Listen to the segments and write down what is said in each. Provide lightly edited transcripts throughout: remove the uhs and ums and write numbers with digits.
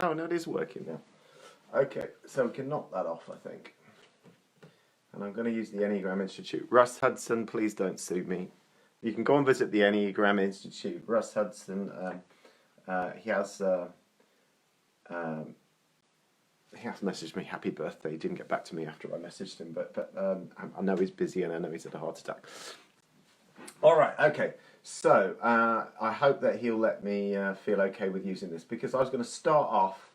No, it is working now. Okay, so we can knock that off, I think. And I'm going to use the Enneagram Institute. Russ Hudson, please don't sue me. You can go and visit the Enneagram Institute. Russ Hudson, he has messaged me happy birthday. He didn't get back to me after I messaged him, but I know he's busy and I know he's had a heart attack. All right, okay. So I hope that he'll let me feel okay with using this, because I was going to start off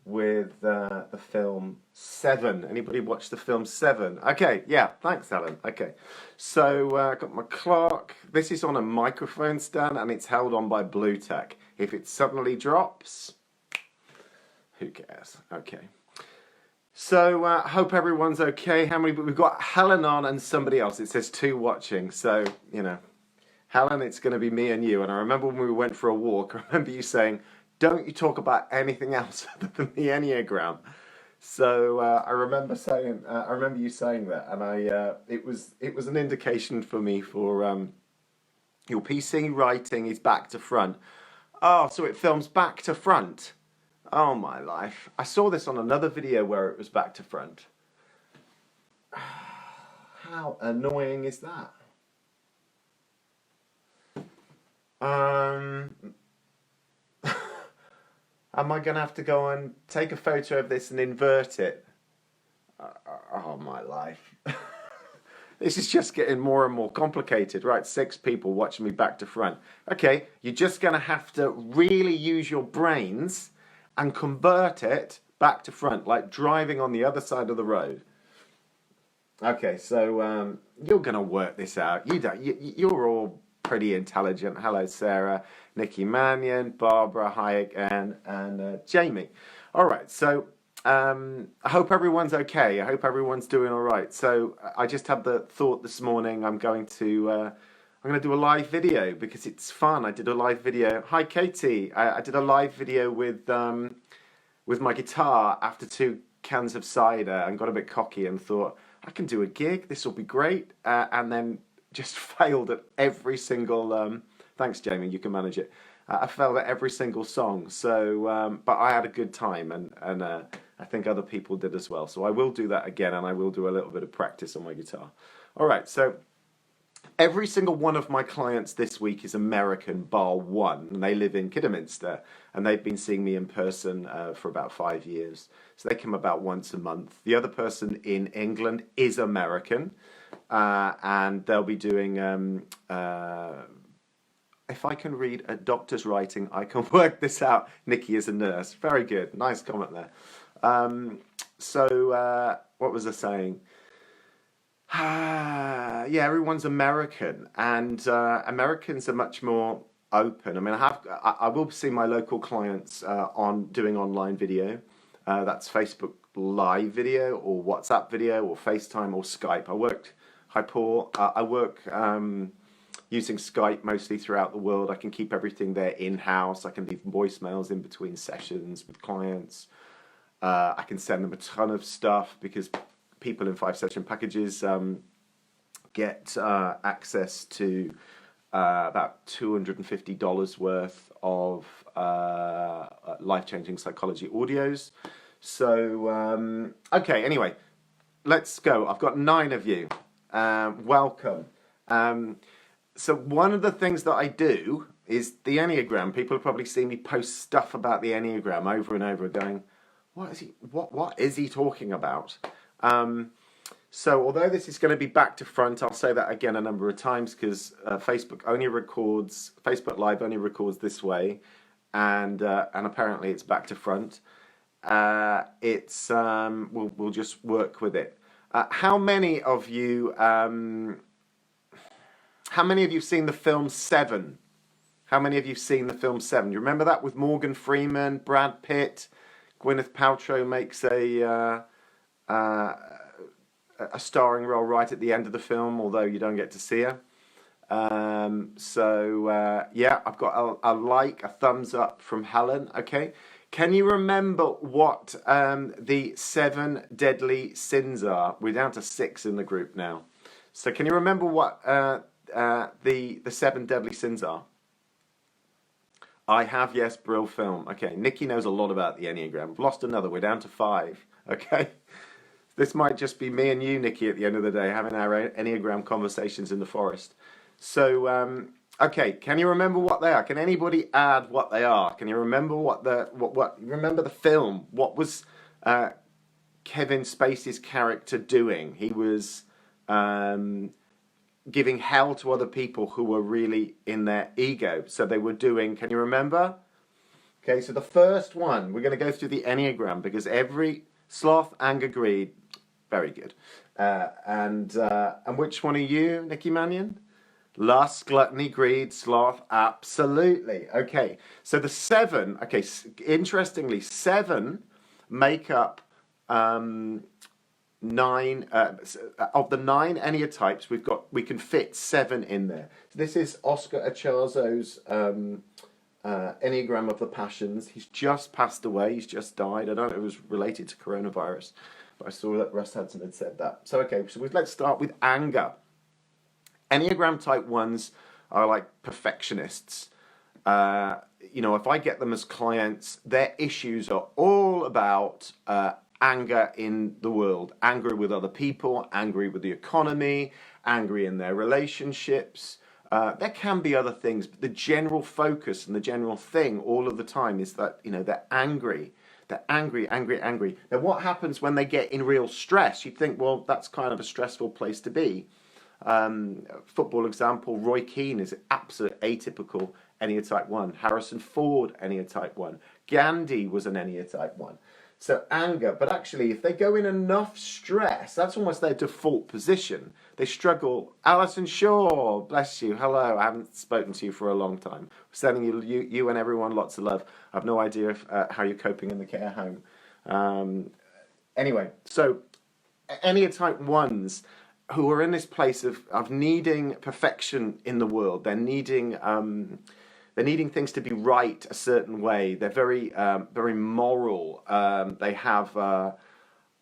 with the film Seven. Anybody watch the film Seven? Okay, yeah, thanks, Alan. Okay, so I've got my clock. This is on a microphone stand and it's held on by Blue Tack. If it suddenly drops, who cares? Okay. So I hope everyone's okay. How many? We've got Helen on and somebody else. It says 2 watching. So, you know, Helen, it's going to be me and you. And I remember when we went for a walk, I remember you saying, don't you talk about anything else other than the Enneagram. So I remember you saying that, and it was an indication for me for your PC writing is back to front. Oh, so it films back to front. Oh my life. I saw this on another video where it was back to front. How annoying is that? Am I going to have to go and take a photo of this and invert it? Oh my life. This is just getting more and more complicated. Right, 6 people watching me back to front. Okay, you're just going to have to really use your brains and convert it back to front, like driving on the other side of the road. Okay, so you're going to work this out. You're all pretty intelligent. Hello, Sarah, Nikki Mannion, Barbara Hayek, and Jamie. All right, so I hope everyone's okay. I hope everyone's doing all right. So I just had the thought this morning I'm going to do a live video because it's fun. I did a live video. Hi, Katie. I did a live video with my guitar after 2 cans of cider and got a bit cocky and thought, I can do a gig. This will be great. And then just failed at every single... thanks, Jamie. You can manage it. I failed at every single song. So, but I had a good time, and I think other people did as well. So I will do that again, and I will do a little bit of practice on my guitar. All right, so every single one of my clients this week is American, bar one, and they live in Kidderminster, and they've been seeing me in person for about 5 years. So they come about once a month. The other person in England is American, and they'll be doing, if I can read a doctor's writing, I can work this out. Nikki is a nurse. Very good. Nice comment there. What was I saying? Yeah, everyone's American, and Americans are much more open. I mean, I will see my local clients doing online video. That's Facebook Live video, or WhatsApp video, or FaceTime, or Skype. I work using Skype mostly throughout the world. I can keep everything there in-house. I can leave voicemails in between sessions with clients. I can send them a ton of stuff because people in 5-session packages get access to about $250 worth of life-changing psychology audios. So, okay, anyway, let's go. I've got 9 of you. Welcome. So one of the things that I do is the Enneagram. People have probably seen me post stuff about the Enneagram over and over, going, what is he talking about? So although this is going to be back to front, I'll say that again a number of times because Facebook Live only records this way, and apparently it's back to front. We'll just work with it. How many of you seen the film Seven? How many of you seen the film Seven? You remember that with Morgan Freeman, Brad Pitt, Gwyneth Paltrow makes a starring role right at the end of the film, although you don't get to see her. Yeah, I've got a thumbs up from Helen. Okay, can you remember what the 7 deadly sins are? We're down to 6 in the group now. So can you remember what the 7 deadly sins are? I have, yes, Brill film. Okay, Nikki knows a lot about the Enneagram. We've lost another. We're down to 5. Okay, this might just be me and you, Nikki, at the end of the day, having our Enneagram conversations in the forest. So, okay, can you remember what they are? Can anybody add what they are? Can you remember remember the film? What was Kevin Spacey's character doing? He was giving hell to other people who were really in their ego. So they were doing, can you remember? Okay, so the first one, we're going to go through the Enneagram because every sloth, anger, greed, very good. And which one are you, Nikki Mannion? Lust, gluttony, greed, sloth, absolutely. Okay, so the 7, okay, interestingly, 7 make up 9 of the 9 Enneatypes. We can fit 7 in there. So this is Oscar Achazo's Enneagram of the Passions. He's just passed away. He's just died. I don't know if it was related to coronavirus, but I saw that Russ Hudson had said that. So okay, so let's start with anger. Enneagram type 1s are like perfectionists. If I get them as clients, their issues are all about anger in the world, angry with other people, angry with the economy, angry in their relationships. There can be other things, but the general focus and the general thing all of the time is that, they're angry. They're angry. Now, what happens when they get in real stress? You'd think, well, that's kind of a stressful place to be. Football example, Roy Keane is an absolute atypical Enneatype 1. Harrison Ford, Enneatype 1. Gandhi was an Enneatype 1. So anger, but actually if they go in enough stress, that's almost their default position. They struggle. Alison Shaw, bless you, hello, I haven't spoken to you for a long time. Sending you and everyone lots of love. I have no idea how you're coping in the care home. Anyway, so Enneatype 1s who are in this place of needing perfection in the world. They're needing things to be right a certain way. They're very moral. They have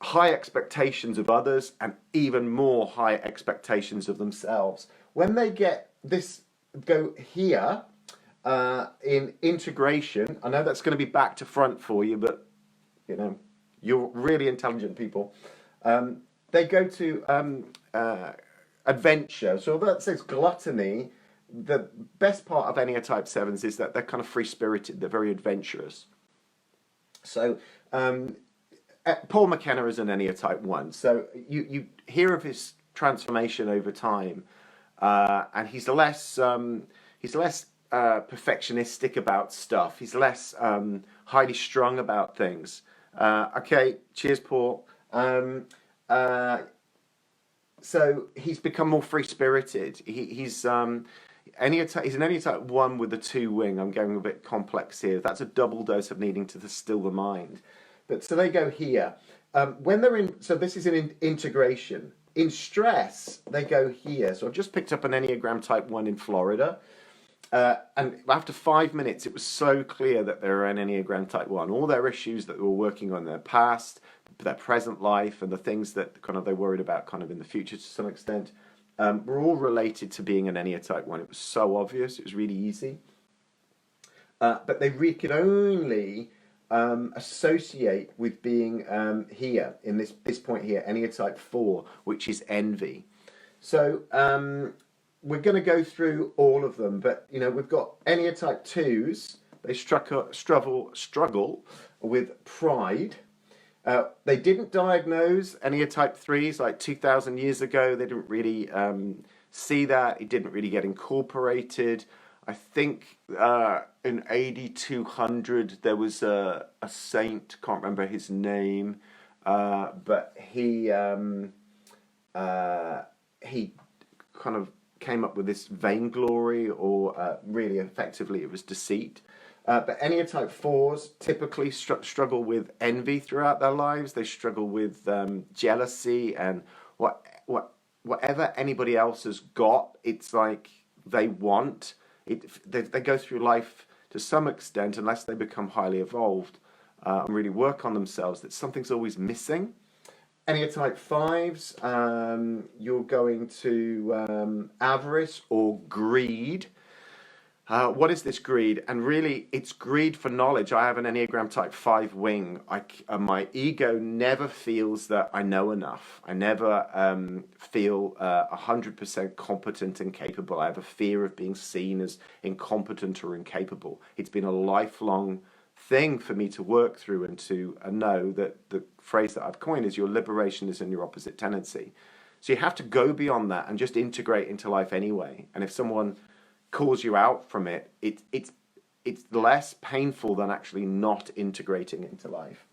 high expectations of others and even more high expectations of themselves. When they get this, go here in integration, I know that's going to be back to front for you, but you're really intelligent people. They go to adventure. So that says gluttony. The best part of Enneatype 7s is that they're kind of free-spirited. They're very adventurous. So Paul McKenna is an Enneatype 1. So you hear of his transformation over time, and he's less perfectionistic about stuff. He's less highly strung about things. Okay, cheers, Paul. So he's become more free-spirited. He's an Enneatype 1 with a 2 wing. I'm going a bit complex here. That's a double dose of needing to still the mind. But so they go here. When they're in, so this is an integration. In stress, they go here. So I've just picked up an Enneagram Type 1 in Florida. And after 5 minutes, it was so clear that they're an Enneagram Type 1. All their issues that they were working on, their past, their present life, and the things that kind of they worried about kind of in the future to some extent, were all related to being an Enneatype 1. It was so obvious. It was really easy. But they could only associate with being here, in this point here, Enneatype 4, which is envy. So we're going to go through all of them, but we've got Enneatype 2s. They struggle with pride. They didn't diagnose Enneatype 3s like 2,000 years ago. They didn't really see that. It didn't really get incorporated. I think in AD 200 there was a saint, can't remember his name, but he kind of came up with this vainglory, or really effectively it was deceit. But Enneatype 4s typically struggle with envy throughout their lives. They struggle with jealousy and whatever anybody else has got, it's like they want. They go through life to some extent, unless they become highly evolved and really work on themselves, that something's always missing. Enneatype 5s, you're going to avarice or greed. What is this greed? And really, it's greed for knowledge. I have an Enneagram type 5 wing. My ego never feels that I know enough. I never feel 100% competent and capable. I have a fear of being seen as incompetent or incapable. It's been a lifelong thing for me to work through and to know that the phrase that I've coined is your liberation is in your opposite tendency. So you have to go beyond that and just integrate into life anyway. And if someone calls you out from it, it's less painful than actually not integrating into life.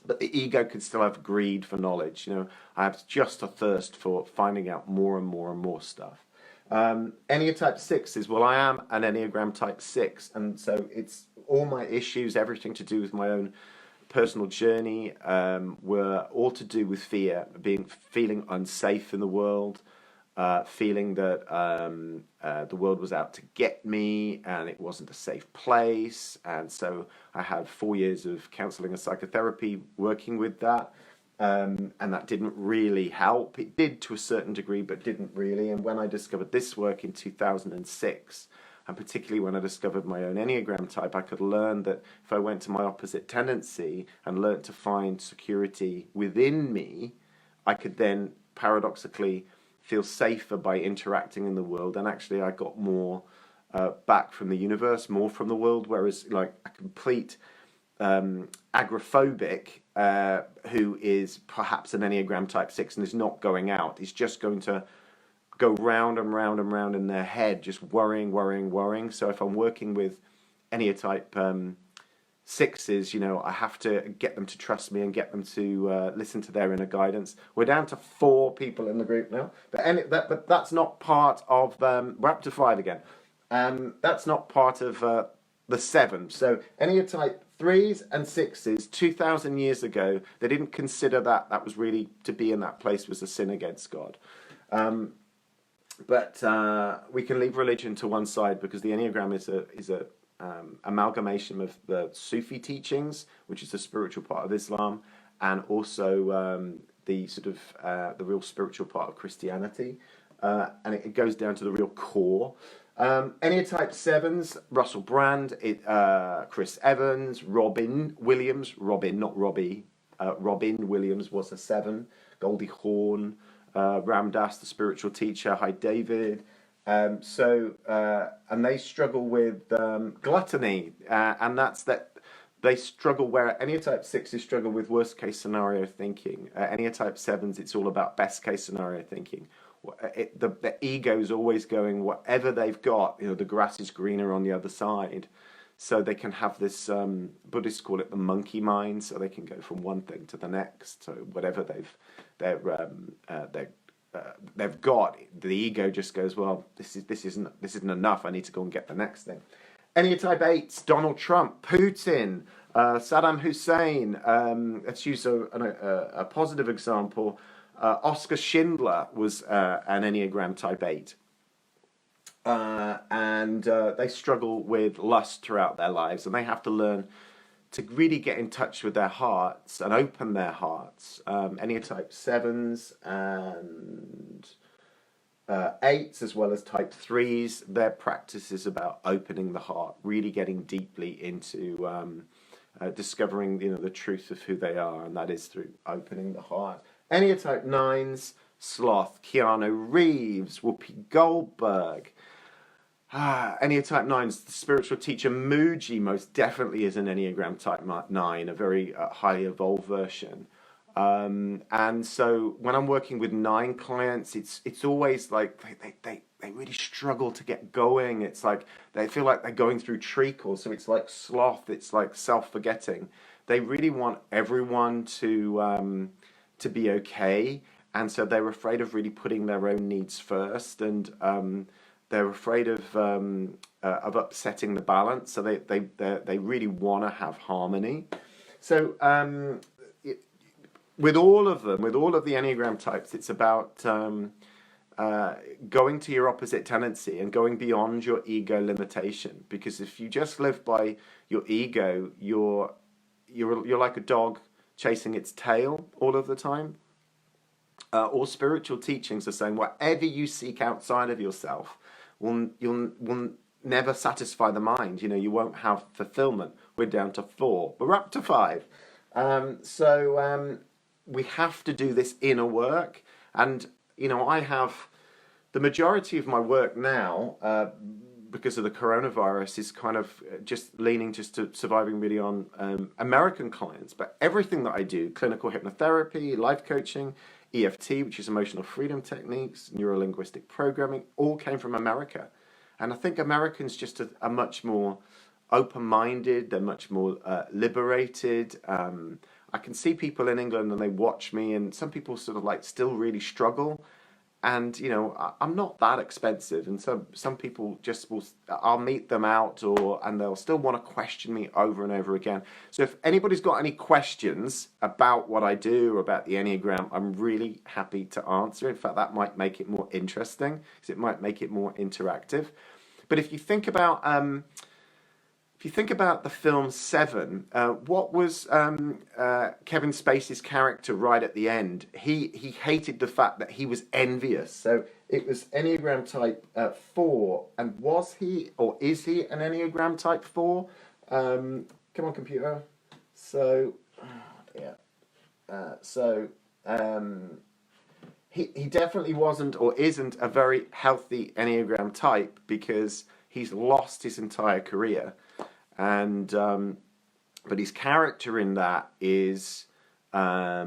But the ego could still have greed for knowledge. I have just a thirst for finding out more and more and more stuff. Enneagram type 6 is, well, I am an Enneagram type 6, and so it's all my issues, everything to do with my own personal journey, were all to do with fear, feeling unsafe in the world, feeling that the world was out to get me and it wasn't a safe place. And so I had 4 years of counseling and psychotherapy working with that. And that didn't really help. It did to a certain degree, but didn't really. And when I discovered this work in 2006, and particularly when I discovered my own Enneagram type, I could learn that if I went to my opposite tendency and learned to find security within me, I could then paradoxically feel safer by interacting in the world. And actually I got more back from the universe, more from the world, whereas like a complete agoraphobic who is perhaps an Enneagram type 6 and is not going out, is just going to go round and round and round in their head, just worrying. So if I'm working with Enneagram type 6s, I have to get them to trust me and get them to listen to their inner guidance. We're down to 4 people in the group now, but that's not part of, we're up to 5 again. That's not part of the 7. So Enneagram type 3s and 6s, 2,000 years ago, they didn't consider that was really, to be in that place was a sin against God. But we can leave religion to one side, because the Enneagram is a amalgamation of the Sufi teachings, which is the spiritual part of Islam, and also the sort of the real spiritual part of Christianity, and it goes down to the real core. Enneagram type 7s, Russell Brand, Chris Evans, Robin Williams, not Robbie, Robin Williams was a 7, Goldie Hawn, Ram Dass, the spiritual teacher, hi David. And they struggle with gluttony, and that's that they struggle where Enneagram type 6s struggle with worst case scenario thinking. Enneagram type 7s, it's all about best case scenario thinking. The ego is always going, whatever they've got, the grass is greener on the other side. So they can have this, Buddhists call it the monkey mind, so they can go from one thing to the next. So whatever they've got, the ego just goes, well, this isn't enough. I need to go and get the next thing. Enneagram type 8s, Donald Trump, Putin, Saddam Hussein. Let's use a positive example. Oscar Schindler was an Enneagram type 8. And they struggle with lust throughout their lives, and they have to learn to really get in touch with their hearts and open their hearts. Enneagram type 7s and 8s, as well as type 3s, their practice is about opening the heart, really getting deeply into discovering the truth of who they are, and that is through opening the heart. Enneagram type 9s, Sloth, Keanu Reeves, Whoopi Goldberg. Enneagram type 9s, the spiritual teacher Muji most definitely is an Enneagram type 9, a very highly evolved version. And so when I'm working with 9 clients, it's always like they really struggle to get going. It's like they feel like they're going through treacle. So it's like sloth, it's like self-forgetting. They really want everyone to be okay. And so they're afraid of really putting their own needs first, and they're afraid of upsetting the balance. So they really want to have harmony. So with all of them, with all of the Enneagram types, it's about going to your opposite tendency and going beyond your ego limitation. Because if you just live by your ego, you're like a dog chasing its tail all of the time. All spiritual teachings are saying whatever you seek outside of yourself will never satisfy the mind. You won't have fulfillment. We're down to 4. We're up to 5. So we have to do this inner work. And, I have the majority of my work now, because of the coronavirus, is kind of just leaning just to surviving really on American clients. But everything that I do, clinical hypnotherapy, life coaching, EFT, which is emotional freedom techniques, neuro-linguistic programming, all came from America. And I think Americans just are much more open-minded, they're much more liberated. I can see people in England and they watch me, and some people sort of like still really struggle. And, I'm not that expensive. And so some people just I'll meet them out and they'll still want to question me over and over again. So if anybody's got any questions about what I do or about the Enneagram, I'm really happy to answer. In fact, that might make it more interesting because it might make it more interactive. But if you think about the film Seven, what was Kevin Spacey's character right at the end? He hated the fact that he was envious. So it was Enneagram type 4. And was he or is he an Enneagram type 4? Come on, computer. So, he definitely wasn't or isn't a very healthy Enneagram type because he's lost his entire career. And but his character in that is a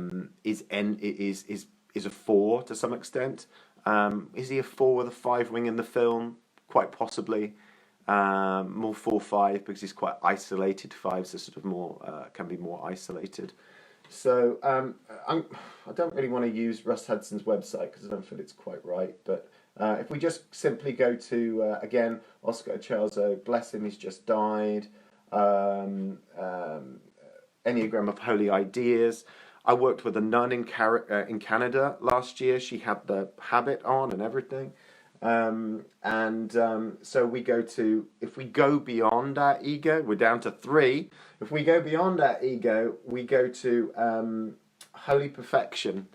4 to some extent. Is he a 4 with a 5 wing in the film? Quite possibly. More 4-5 because he's quite isolated. 5s are sort of more can be more isolated. So I don't really want to use Russ Hudson's website because I don't feel it's quite right. But if we just simply go to, again, Oscar Ochelzo, bless him, he's just died. Enneagram of Holy Ideas. I worked with a nun in Canada last year. She had the habit on and everything. So we go to, if we go beyond our ego, we're down to 3. If we go beyond our ego, we go to holy perfection,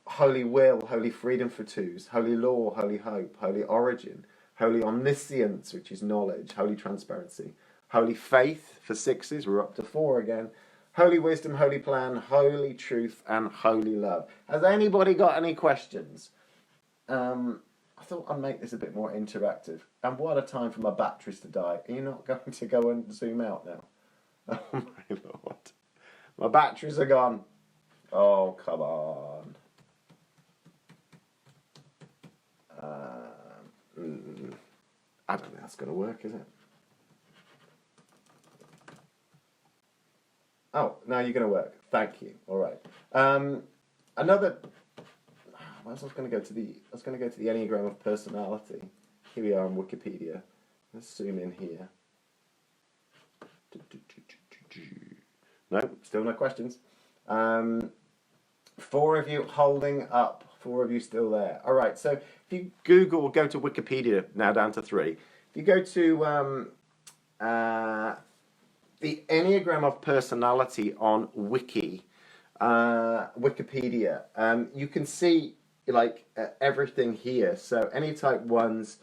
holy will, holy freedom for 2s, holy law, holy hope, holy origin, holy omniscience, which is knowledge, holy transparency, holy faith for 6s, we're up to 4 again, holy wisdom, holy plan, holy truth, and holy love. Has anybody got any questions? I thought I'd make this a bit more interactive. And what a time for my batteries to die. Are you not going to go and zoom out now? Oh my Lord. My batteries are gone. Oh, come on. I don't think that's going to work, is it? Oh, now you're going to work. Thank you. All right. Another... I was going to go to the Enneagram of personality. Here we are on Wikipedia. Let's zoom in here. No, still no questions. 4 of you holding up. 4 of you still there. All right. So if you Google or go to Wikipedia, now down to 3. If you go to the Enneagram of personality on Wikipedia, you can see everything here. So any type 1s,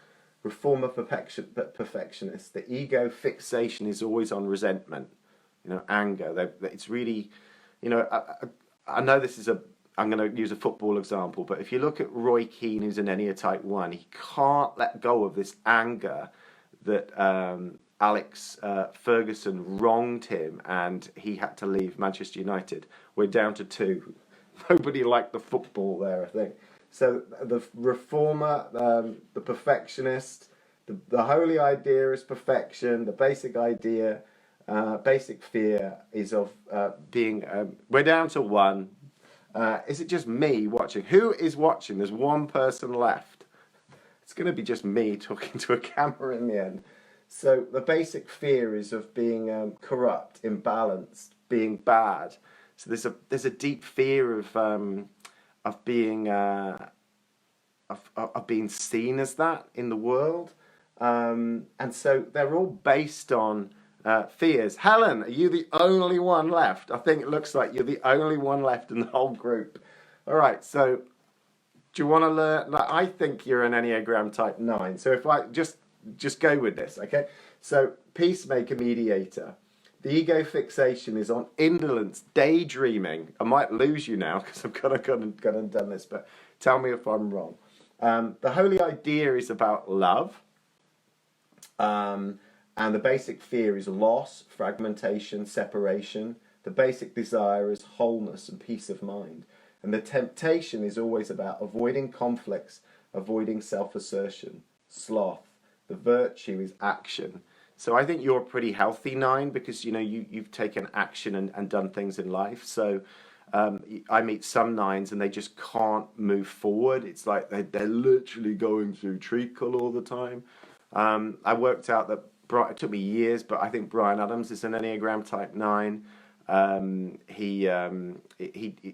reformer, perfectionist. The ego fixation is always on resentment, anger. It's really, I know this is I'm going to use a football example, but if you look at Roy Keane, who's an Ennea type 1, he can't let go of this anger that Alex Ferguson wronged him and he had to leave Manchester United. We're down to 2. Nobody liked the football there, I think. So the reformer, the perfectionist, the holy idea is perfection. The basic idea, basic fear is of being... we're down to 1. Is it just me watching? Who is watching? There's 1 person left. It's going to be just me talking to a camera in the end. So the basic fear is of being corrupt, imbalanced, being bad. So there's a deep fear of being of being seen as that in the world, and so they're all based on fears. Helen, are you the only one left? I think it looks like you're the only one left in the whole group. All right, so do you want to learn? I think you're an Enneagram type 9. So if I just just go with this, okay? So, peacemaker, mediator. The ego fixation is on indolence, daydreaming. I might lose you now because I've gone and done this, but tell me if I'm wrong. The holy idea is about love. And the basic fear is loss, fragmentation, separation. The basic desire is wholeness and peace of mind. And the temptation is always about avoiding conflicts, avoiding self-assertion, sloth. The virtue is action. So I think you're a pretty healthy 9 because, you know, you've taken action and done things in life. So I meet some 9s and they just can't move forward. It's like they're literally going through treacle all the time. I worked out that it took me years, but I think Brian Adams is an Enneagram type 9. He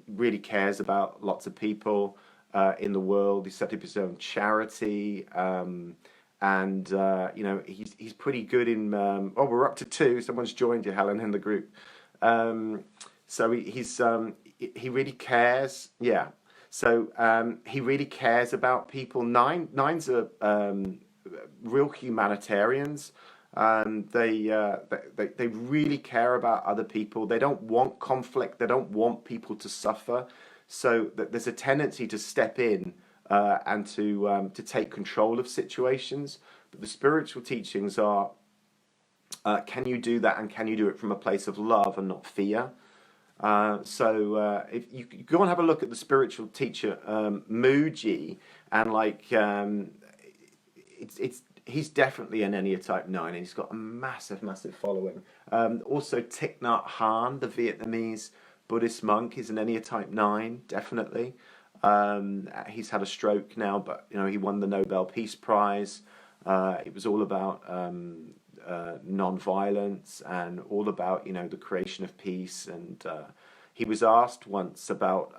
really cares about lots of people in the world. He set up his own charity, and you know, he's pretty good in. We're up to 2. Someone's joined you, Helen, in the group. So he really cares. Yeah. So he really cares about people. Nines are real humanitarians. They really care about other people. They don't want conflict. They don't want people to suffer. So there's a tendency to step in and to take control of situations. But the spiritual teachings are, can you do that, and can you do it from a place of love and not fear? So if you go and have a look at the spiritual teacher Muji, and he's definitely an Enneagram type 9, and he's got a massive following. Also Thich Nhat Hanh, the Vietnamese Buddhist monk, is an Enneagram type 9, definitely. He's had a stroke now, but you know, he won the Nobel Peace Prize. It was all about non-violence and all about, you know, the creation of peace. And he was asked once about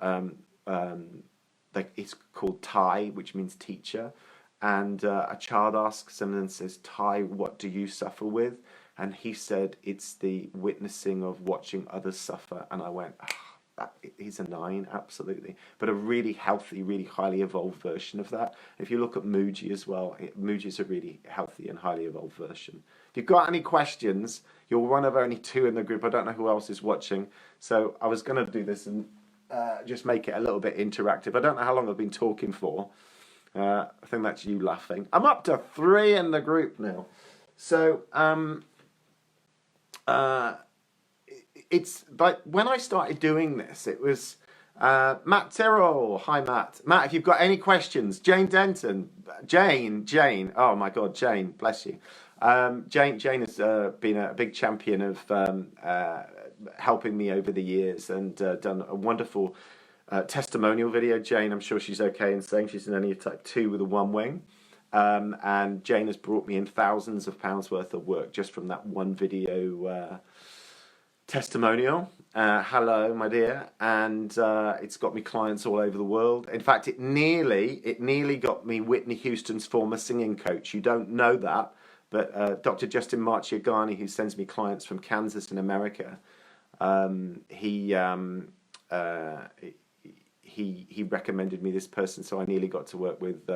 it's called Thai, which means teacher. And a child asks him and says, Thai, what do you suffer with? And he said, it's the witnessing of watching others suffer. And I went, he's a 9, absolutely. But a really healthy, really highly evolved version of that. If you look at Muji as well, Muji's a really healthy and highly evolved version. If you've got any questions, you're one of only 2 in the group. I don't know who else is watching. So I was going to do this and just make it a little bit interactive. I don't know how long I've been talking for. I think that's you laughing. I'm up to 3 in the group now. So it's like when I started doing this, it was Matt Tyrrell. Hi, Matt. Matt, if you've got any questions, Jane Denton, Jane. Oh my God, Jane, bless you. Jane has been a big champion of helping me over the years and done a wonderful testimonial video. Jane, I'm sure she's okay in saying she's an Enneagram type 2 with a 1 wing. And Jane has brought me in thousands of pounds worth of work just from that one video testimonial. Hello, my dear. And it's got me clients all over the world. In fact, it nearly got me Whitney Houston's former singing coach. You don't know that, but Dr. Justin Marchiagani, who sends me clients from Kansas in America, he recommended me this person, so I nearly got to work with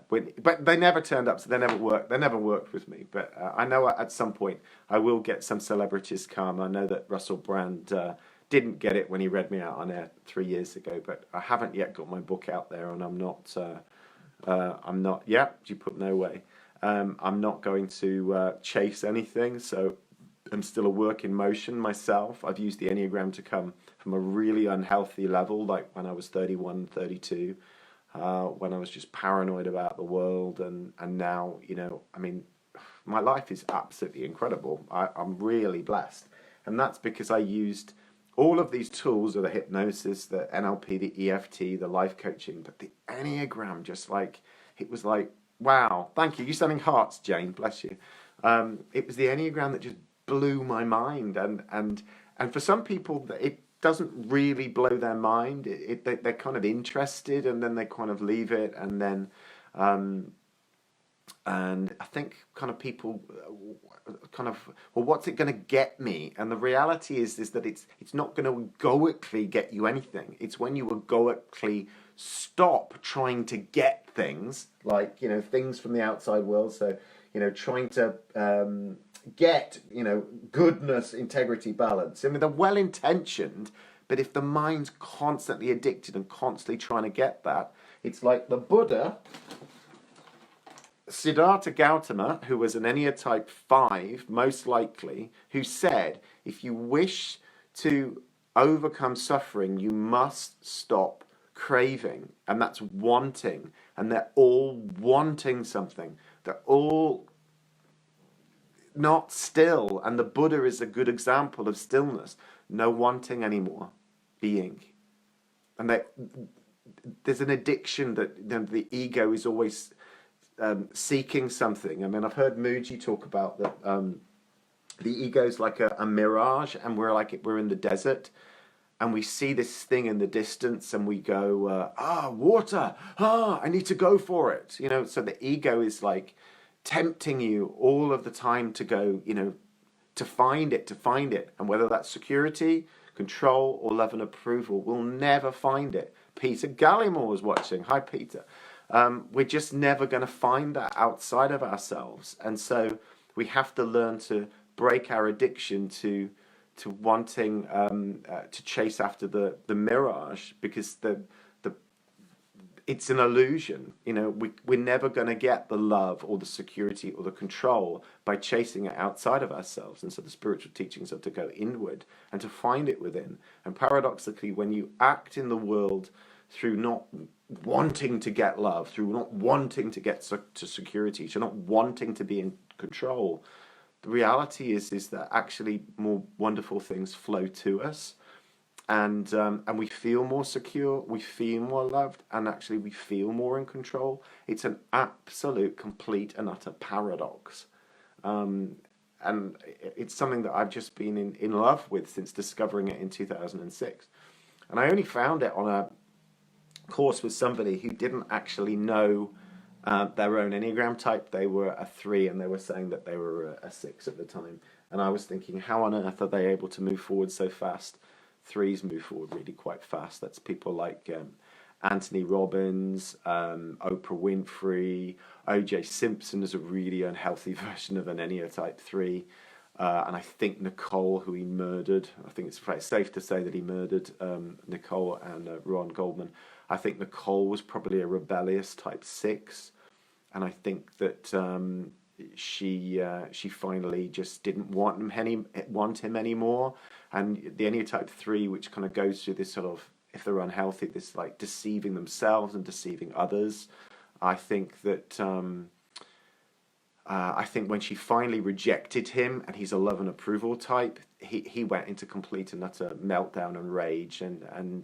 Whitney. But they never turned up, so they never worked with me. But I know at some point I will get some celebrities come. I know that Russell Brand didn't get it when he read me out on air 3 years ago, but I haven't yet got my book out there, and I'm not you put no way. I'm not going to chase anything, so I'm still a work in motion myself. I've used the Enneagram to come from a really unhealthy level, like when I was 31, 32, when I was just paranoid about the world, and now, you know, I mean, my life is absolutely incredible. I'm really blessed, and that's because I used all of these tools of the hypnosis, the NLP, the EFT, the life coaching, but the Enneagram, just like, it was like, wow, thank you. You're sending hearts, Jane, bless you. It was the Enneagram that just blew my mind, and for some people it doesn't really blow their mind. They're kind of interested, and then they kind of leave it, and then and I think kind of people kind of, well, what's it going to get me? And the reality is that it's not going to egoically get you anything. It's when you egoically stop trying to get things, like, things from the outside world. So, trying to get, goodness, integrity, balance. I mean, they're well-intentioned, but if the mind's constantly addicted and constantly trying to get that, it's like the Buddha, Siddhartha Gautama, who was an Enneatype 5, most likely, who said, if you wish to overcome suffering, you must stop craving. And that's wanting. And they're all wanting something. They're all not still. And the Buddha is a good example of stillness. No wanting anymore. Being. And there's an addiction that the ego is always seeking something. I mean, I've heard Mooji talk about that the ego is like a mirage, and we're in the desert, and we see this thing in the distance, and we go, water, I need to go for it. So the ego is like tempting you all of the time to go, to find it. And whether that's security, control, or love and approval, we'll never find it. Peter Gallimore was watching. Hi, Peter. We're just never going to find that outside of ourselves. And so we have to learn to break our addiction to wanting to chase after the mirage, because it's an illusion. We're never going to get the love or the security or the control by chasing it outside of ourselves. And so the spiritual teachings are to go inward and to find it within. And paradoxically, when you act in the world through not wanting to get love, through not wanting to get to security, to not wanting to be in control, the reality is that actually more wonderful things flow to us. And we feel more secure, we feel more loved, and actually we feel more in control. It's an absolute, complete and utter paradox. And it's something that I've just been in love with since discovering it in 2006. And I only found it on a course with somebody who didn't actually know their own Enneagram type. They were a 3, and they were saying that they were a 6 at the time. And I was thinking, how on earth are they able to move forward so fast? 3s move forward really quite fast. That's people like Anthony Robbins, Oprah Winfrey, O.J. Simpson is a really unhealthy version of an Enneatype 3. And I think Nicole, who he murdered, I think it's safe to say that he murdered Nicole and Ron Goldman. I think Nicole was probably a rebellious type 6. And I think that she finally just didn't want him anymore. And the Enneatype 3, which kind of goes through this sort of, if they're unhealthy, this like deceiving themselves and deceiving others. I think that I think when she finally rejected him, and he's a love and approval type, he went into complete and utter meltdown and rage, and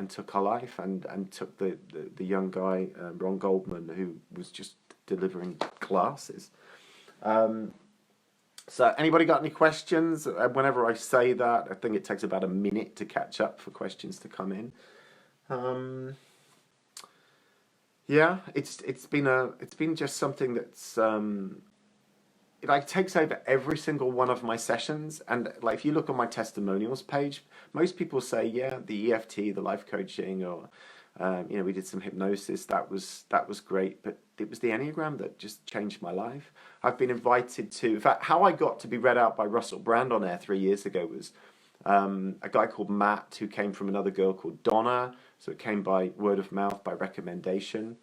took her life, and took the young guy, Ron Goldman, who was just delivering classes. So anybody got any questions? Whenever I say that, I think it takes about a minute to catch up for questions to come in. Yeah, it's been just something that's it like takes over every single one of my sessions. And like if you look on my testimonials page, most people say, yeah, the EFT, the life coaching, or we did some hypnosis. That was great, but it was the Enneagram that just changed my life. I've been invited to, in fact, how I got to be read out by Russell Brand on air 3 years ago was a guy called Matt, who came from another girl called Donna. So it came by word of mouth, by recommendation.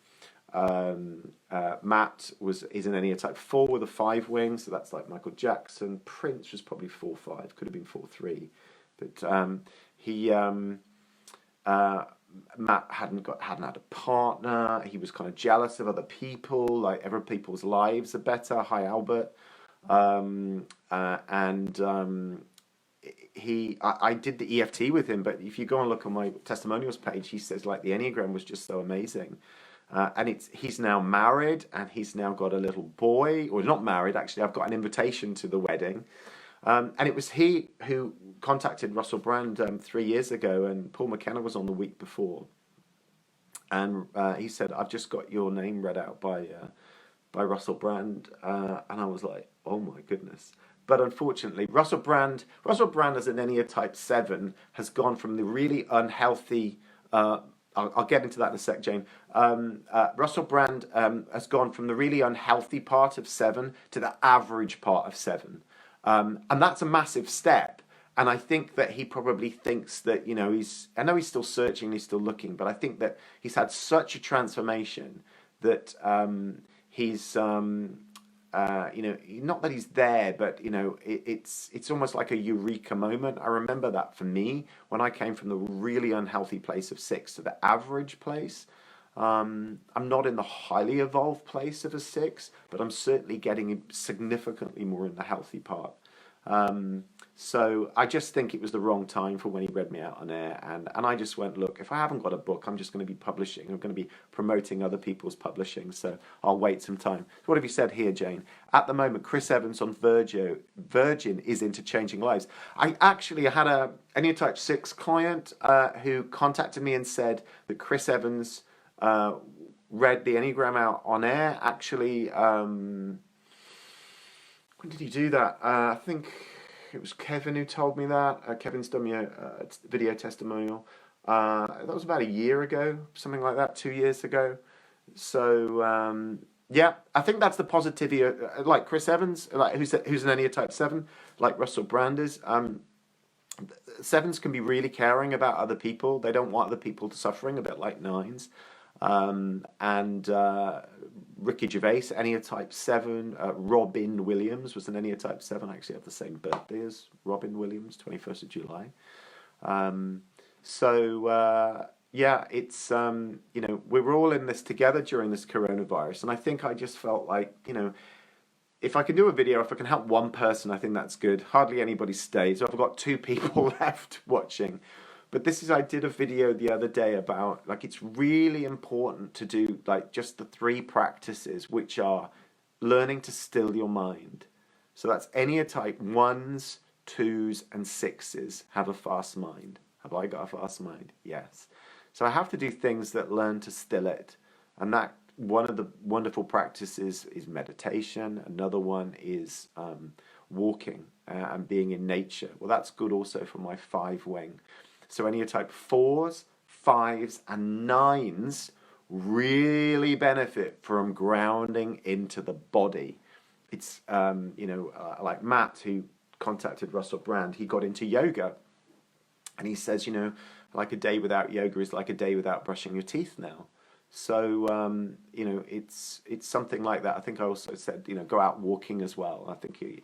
Matt is an Enneatype 4 with a 5 wing, so that's like Michael Jackson. Prince was probably 4-5, could have been 4-3, but Matt hadn't had a partner. He was kind of jealous of other people, like other people's lives are better. Hi, Albert. I did the EFT with him, but if you go and look on my testimonials page, he says like the Enneagram was just so amazing. And he's now married, and he's now got a little boy, or not married actually. I've got an invitation to the wedding, and it was he who contacted Russell Brand 3 years ago, and Paul McKenna was on the week before, and he said, "I've just got your name read out by by Russell Brand, and I was like, oh my goodness. But unfortunately, Russell Brand as an Enneagram Type 7 has gone from the really unhealthy, I'll get into that in a sec, Jane. Russell Brand has gone from the really unhealthy part of 7 to the average part of 7. And that's a massive step. And I think that he probably thinks that, you know, I know he's still searching, he's still looking, but I think that he's had such a transformation that he's, you know, not that he's there, but, you know, it's almost like a eureka moment. I remember that for me, when I came from the really unhealthy place of 6 to the average place. I'm not in the highly evolved place of a 6, but I'm certainly getting significantly more in the healthy part. So I just think it was the wrong time for when he read me out on air, and I just went, look, if I haven't got a book, I'm just going to be publishing. I'm going to be promoting other people's publishing, so I'll wait some time. So what have you said here, Jane? At the moment, Chris Evans on Virgin is into changing lives. I had a Enneagram Type 6 client who contacted me and said that Chris Evans read the Enneagram out on air. Actually, when did he do that? I think it was Kevin who told me that. Kevin's done me a video testimonial. That was about a year ago, something like that, 2 years ago. So, yeah, I think that's the positivity. Like Chris Evans, like who's an Enneagram Type 7, like Russell Brand is. 7s can be really caring about other people. They don't want other people to suffering, a bit like 9s. And Ricky Gervais, Enneagram Type 7. Robin Williams was an Enneagram Type 7. I actually have the same birthday as Robin Williams, 21st of July. Yeah, it's, you know, we were all in this together during this coronavirus. And I think I just felt like, you know, if I can do a video, if I can help one person, I think that's good. Hardly anybody stayed. So I've got 2 people left watching. But I did a video the other day about, like, it's really important to do, like, just the 3 practices, which are learning to still your mind. So that's Enneagram Type 1s, 2s, and 6s have a fast mind. Have I got a fast mind? Yes. So I have to do things that learn to still it. And that, one of the wonderful practices is meditation. Another one is walking and being in nature. Well, that's good also for my 5 wing. So Enneagram Type 4s, 5s, and 9s really benefit from grounding into the body. It's, you know, like Matt, who contacted Russell Brand, he got into yoga. And he says, you know, like a day without yoga is like a day without brushing your teeth now. So, you know, it's something like that. I think I also said, you know, go out walking as well. I think he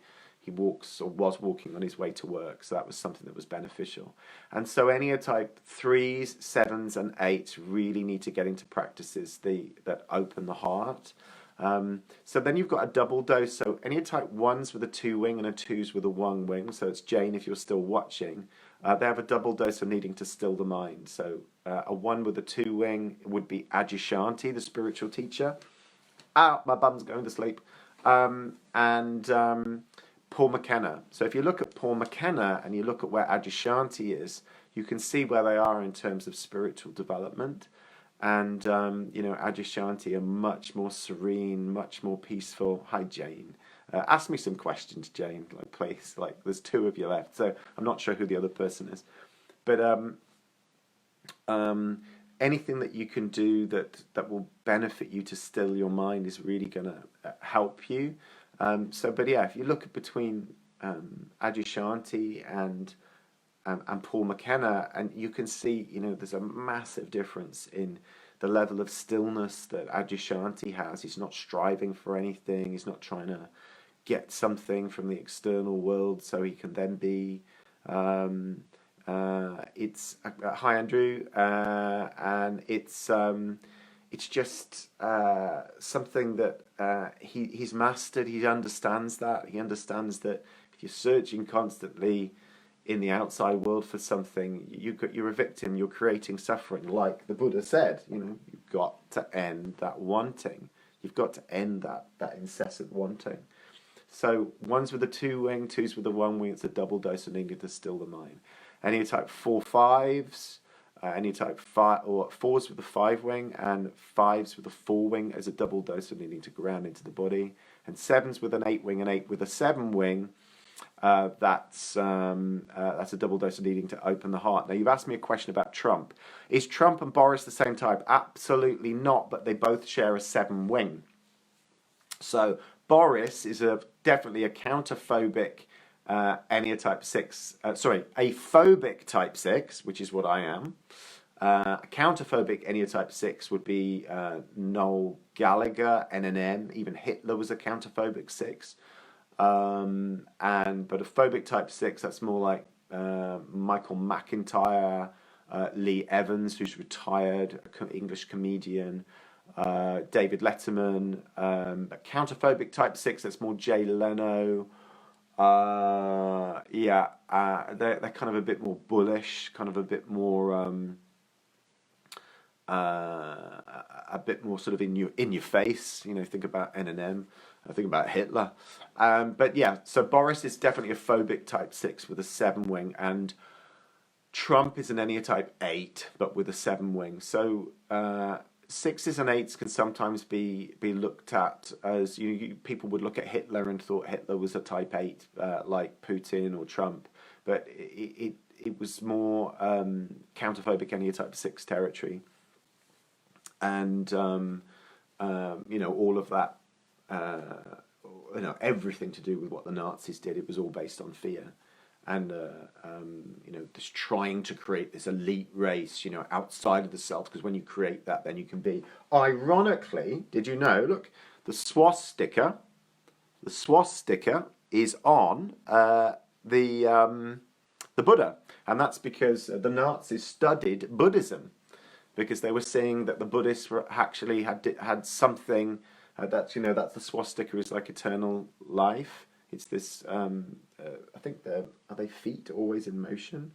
walks or was walking on his way to work. So that was something that was beneficial. And so Enneagram Type 3s, 7s, and 8s really need to get into practices that open the heart. So then you've got a double dose. So Enneagram Type 1s with a 2 wing and a 2s with a 1 wing. So it's Jane, if you're still watching. They have a double dose of needing to still the mind. So a 1 with a 2 wing would be Adyashanti, the spiritual teacher. My bum's going to sleep. And Paul McKenna. So if you look at Paul McKenna and you look at where Adyashanti is, you can see where they are in terms of spiritual development. And, you know, Adyashanti are much more serene, much more peaceful. Hi, Jane. Ask me some questions, Jane, like, please. Like, there's 2 of you left, so I'm not sure who the other person is. But anything that you can do that will benefit you to still your mind is really going to help you. But yeah, if you look at between Adyashanti and Paul McKenna, and you can see, you know, there's a massive difference in the level of stillness that Adyashanti has. He's not striving for anything. He's not trying to get something from the external world so he can then be. It's hi, Andrew, and it's just something that he's mastered. He understands that. He understands that if you're searching constantly in the outside world for something, you're a victim. You're creating suffering, like the Buddha said. You know, you've got to end that wanting. You've got to end that incessant wanting. So 1s with a 2 wing, 2s with a 1 wing. It's a double dose of needing to still the mind. Enneagram Type 4, 5s. any type 5, or 4s with a 5 wing, and 5s with a 4 wing as a double dose of needing to ground into the body, and 7s with an 8 wing, and 8 with a 7 wing. That's a double dose of needing to open the heart. Now, you've asked me a question about Trump. Is Trump and Boris the same type? Absolutely not, but they both share a 7 wing. So Boris is definitely a counterphobic Enneatype 6, a phobic type 6, which is what I am. A counterphobic Enneatype 6 would be Noel Gallagher, NNM. Even Hitler was a counterphobic 6. But a phobic type 6, that's more like Michael McIntyre, Lee Evans, who's retired, English comedian, David Letterman. A counterphobic type 6, that's more Jay Leno. They're kind of a bit more bullish, kind of a bit more sort of in your face. You know, think about NNM. I think about Hitler. But yeah, so Boris is definitely a phobic type 6 with a 7 wing, and Trump is an Enneatype 8 but with a 7 wing. So 6s and 8s can sometimes be looked at as people would look at Hitler and thought Hitler was a type 8 like Putin or Trump, but it was more counterphobic Enneatype 6 territory, and all of that. Everything to do with what the Nazis did, it was all based on fear, and this trying to create this elite race, outside of the self, because when you create that, then you can be. Ironically, did you know? Look, the swastika is on the Buddha, and that's because the Nazis studied Buddhism, because they were seeing that the Buddhists were actually had something. That's the swastika is like eternal life. It's this. I think are they feet always in motion?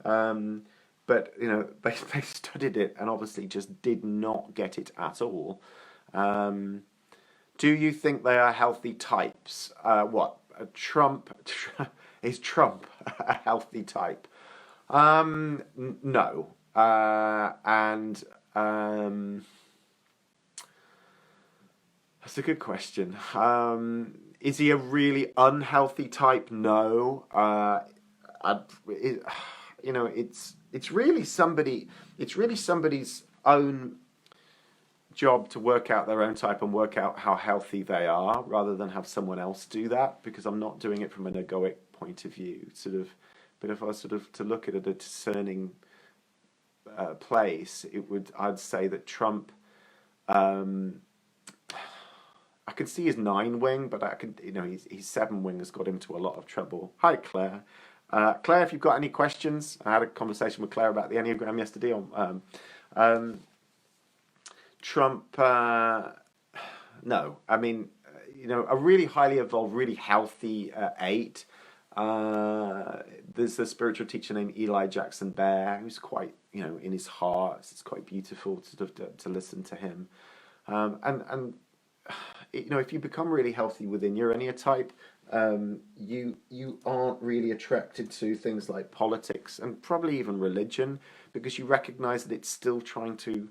But they studied it and obviously just did not get it at all. Do you think they are healthy types? Trump is Trump a healthy type? No, and. That's a good question. Is he a really unhealthy type? No. It's really somebody's own job to work out their own type and work out how healthy they are, rather than have someone else do that. Because I'm not doing it from an egoic point of view, But if I was to look at a discerning place, I'd say that Trump. I could see his 9 wing, but his 7 wing has got him to a lot of trouble. Hi, Claire. Claire, if you've got any questions, I had a conversation with Claire about the Enneagram yesterday. Trump, no. I mean, a really highly evolved, really healthy 8. There's a spiritual teacher named Eli Jackson Bear, who's quite, in his heart. It's quite beautiful to listen to him. If you become really healthy within your Enneatype, you aren't really attracted to things like politics and probably even religion, because you recognize that it's still trying to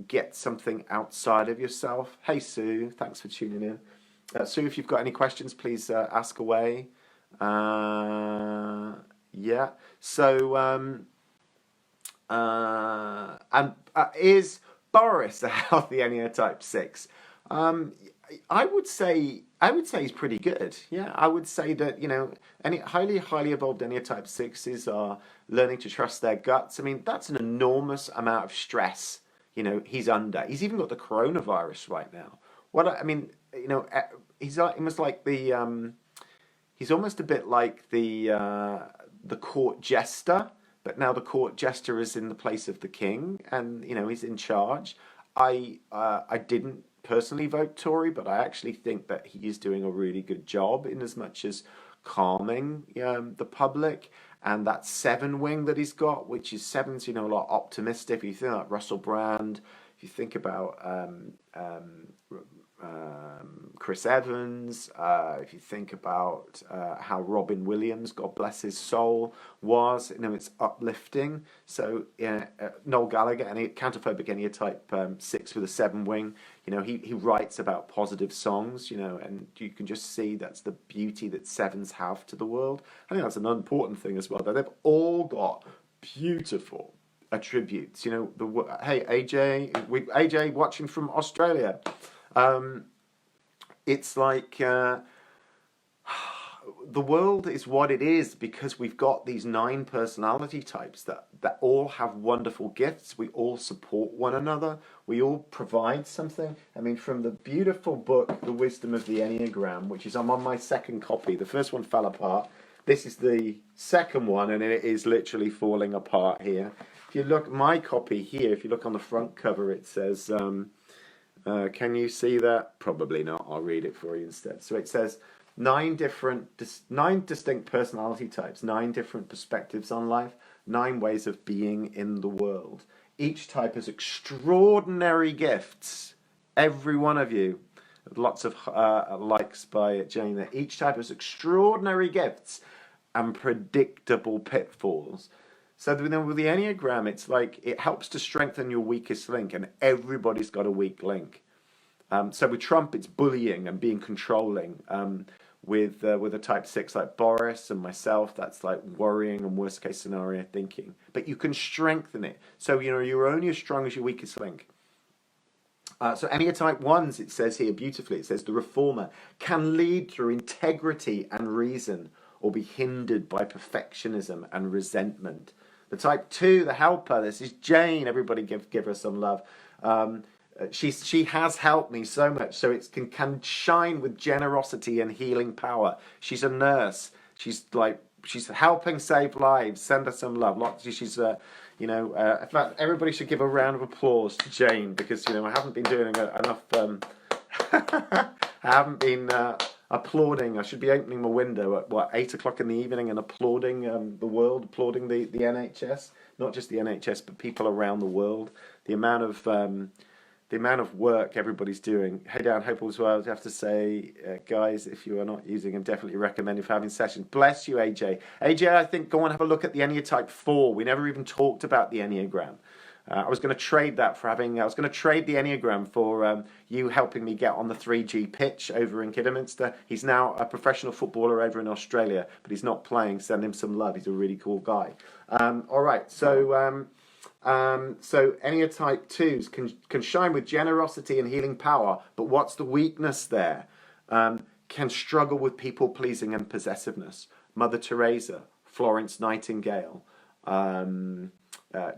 get something outside of yourself. Hey, Sue, thanks for tuning in. Sue, if you've got any questions, please ask away. Yeah. So, is Boris a healthy Enneatype 6? I would say he's pretty good. Yeah, I would say that any highly evolved Enneatype 6s are learning to trust their guts. I mean, that's an enormous amount of stress. He's under. He's even got the coronavirus right now. He's almost like the. He's almost a bit like the court jester, but now the court jester is in the place of the king, and he's in charge. I didn't personally vote Tory, but I actually think that he is doing a really good job in as much as calming the public. And that 7 wing that he's got, which is 7's, a lot optimistic. If you think about Russell Brand, if you think about Chris Evans, if you think about how Robin Williams, God bless his soul, was, it's uplifting. So Noel Gallagher, counterphobic Enneatype 6 with a 7 wing, he writes about positive songs, and you can just see that's the beauty that sevens have to the world. I think that's an important thing as well, that they've all got beautiful attributes. Hey, AJ watching from Australia. It's like the world is what it is because we've got these 9 personality types that all have wonderful gifts. We all support one another. We all provide something. I mean, from the beautiful book, The Wisdom of the Enneagram, which is I'm on my second copy. The first one fell apart. This is the second one, and it is literally falling apart here. If you look at my copy here, if you look on the front cover, it says... can you see that? Probably not. I'll read it for you instead. So it says 9 distinct personality types, 9 different perspectives on life, 9 ways of being in the world. Each type has extraordinary gifts. Every one of you. Lots of likes by Jane there. Each type has extraordinary gifts and predictable pitfalls. So with the Enneagram, it's like it helps to strengthen your weakest link, and everybody's got a weak link. So with Trump, it's bullying and being controlling. With a type 6 like Boris and myself, that's like worrying and worst case scenario thinking. But you can strengthen it. So you're only as strong as your weakest link. So Enneatype 1s, it says here beautifully, it says the reformer can lead through integrity and reason, or be hindered by perfectionism and resentment. The type 2, the helper, this is Jane. Everybody give her some love. She has helped me so much, so it can shine with generosity and healing power. She's a nurse. She's helping save lives. Send her some love. She's in fact, everybody should give a round of applause to Jane because I haven't been doing enough. I haven't been applauding. I should be opening my window at 8 o'clock in the evening and applauding the world, applauding the NHS, not just the NHS, but people around the world. The amount of work everybody's doing. Hey Dan, hope all's well. I have to say, guys, if you are not using them, definitely recommend if having sessions. Bless you, AJ. AJ, I think go and have a look at the Enneatype 4. We never even talked about the Enneagram. I was going to trade that for having. I was going to trade the Enneagram for you helping me get on the 3G pitch over in Kidderminster. He's now a professional footballer over in Australia, but he's not playing. Send him some love. He's a really cool guy. All right, so Enneatype 2s can shine with generosity and healing power, but what's the weakness there? Can struggle with people pleasing and possessiveness. Mother Teresa, Florence Nightingale.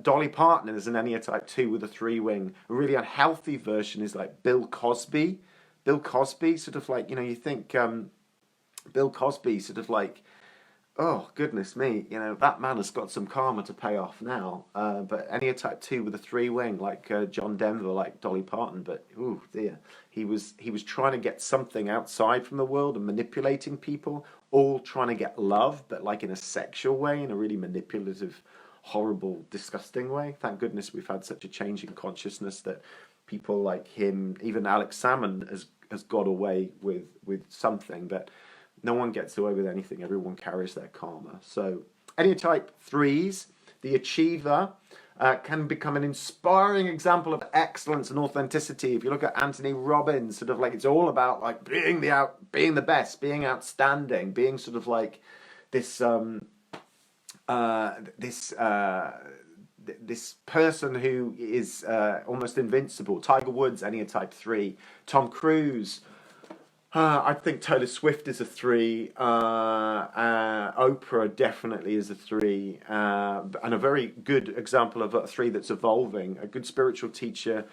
Dolly Parton is an Enneatype 2 with a 3 wing. A really unhealthy version is like Bill Cosby. Bill Cosby, sort of like, you think Bill Cosby sort of like, oh, goodness me, that man has got some karma to pay off now. But Enneatype 2 with a 3 wing, like John Denver, like Dolly Parton, but, oh dear. He was trying to get something outside from the world and manipulating people, all trying to get love, but like in a sexual way, in a really manipulative, horrible, disgusting way. Thank goodness we've had such a change in consciousness that people like him, even Alex Salmon has got away with something, but no one gets away with anything. Everyone carries their karma. So Enneatype 3s, the achiever, can become an inspiring example of excellence and authenticity. If you look at Anthony Robbins, sort of like it's all about like being the best, being outstanding, being sort of like this this person who is almost invincible. Tiger Woods, Enneatype 3. Tom Cruise. I think Taylor Swift is a 3. Oprah definitely is a 3. And a very good example of a 3 that's evolving. A good spiritual teacher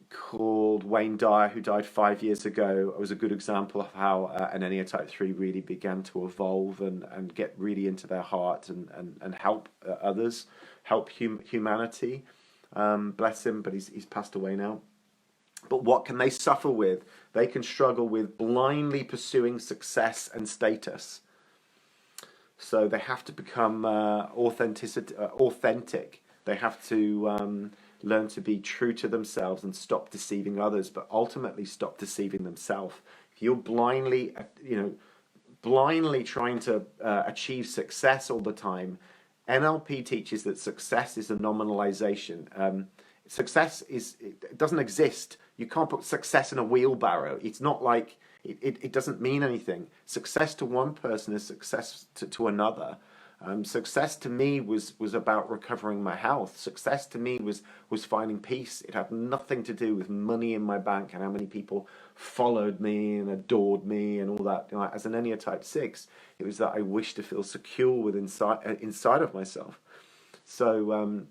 called Wayne Dyer, who died 5 years ago, was a good example of how an Enneatype 3 really began to evolve and get really into their heart and help others, help humanity. Bless him, but he's passed away now. But what can they suffer with? They can struggle with blindly pursuing success and status. So they have to become authentic. They have to learn to be true to themselves and stop deceiving others, but ultimately stop deceiving themselves. If you're blindly, blindly trying to achieve success all the time, NLP teaches that success is a nominalization. Success it doesn't exist. You can't put success in a wheelbarrow. It's not like it doesn't mean anything. Success to one person is success to another. Success to me was about recovering my health. Success to me was finding peace. It had nothing to do with money in my bank and how many people followed me and adored me and all that. You know, as an Enneatype 6, it was that I wished to feel secure inside of myself. So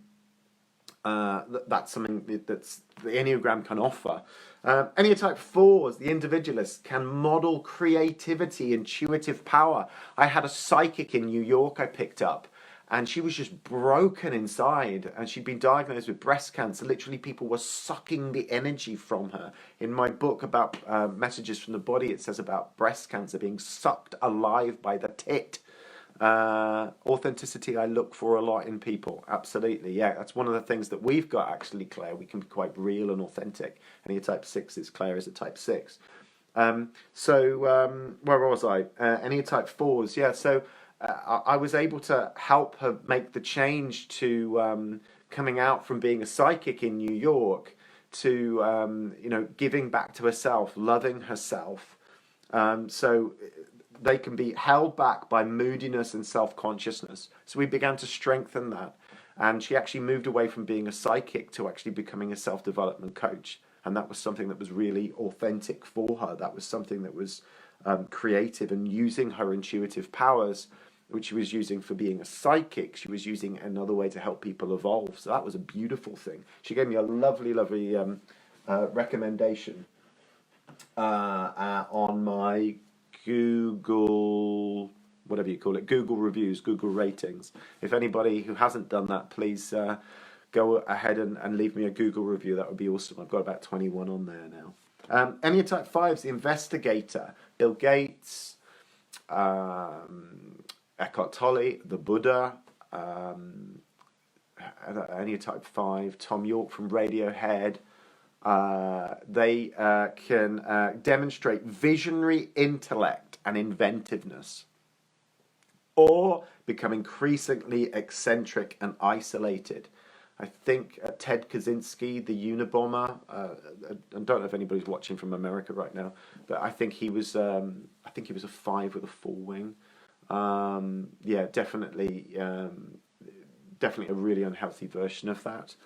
that's something that's the Enneagram can offer. Enneatype 4s, the individualists, can model creativity, intuitive power. I had a psychic in New York I picked up, and she was just broken inside, and she'd been diagnosed with breast cancer. Literally, people were sucking the energy from her. In my book about messages from the body, it says about breast cancer being sucked alive by the tit. Authenticity I look for a lot in people. Absolutely, yeah. That's one of the things that we've got, actually, Claire. We can be quite real and authentic. Enneatype 6 Claire is a type 6. Where was I? Enneatype 4s, yeah. So I was able to help her make the change to coming out from being a psychic in New York to giving back to herself, loving herself. So they can be held back by moodiness and self-consciousness. So we began to strengthen that. And she actually moved away from being a psychic to actually becoming a self-development coach. And that was something that was really authentic for her. That was something that was creative, and using her intuitive powers, which she was using for being a psychic, she was using another way to help people evolve. So that was a beautiful thing. She gave me a lovely, lovely recommendation on my Google, whatever you call it, Google reviews, Google ratings. If anybody who hasn't done that, please go ahead and leave me a Google review. That would be awesome. I've got about 21 on there now. Enneatype 5's the investigator. Bill Gates, Eckhart Tolle, the Buddha, Enneatype 5, Tom York from Radiohead. They can demonstrate visionary intellect and inventiveness, or become increasingly eccentric and isolated. I think Ted Kaczynski, the Unabomber, I don't know if anybody's watching from America right now, but I think he was a 5 with a 4 wing. Yeah, definitely a really unhealthy version of that.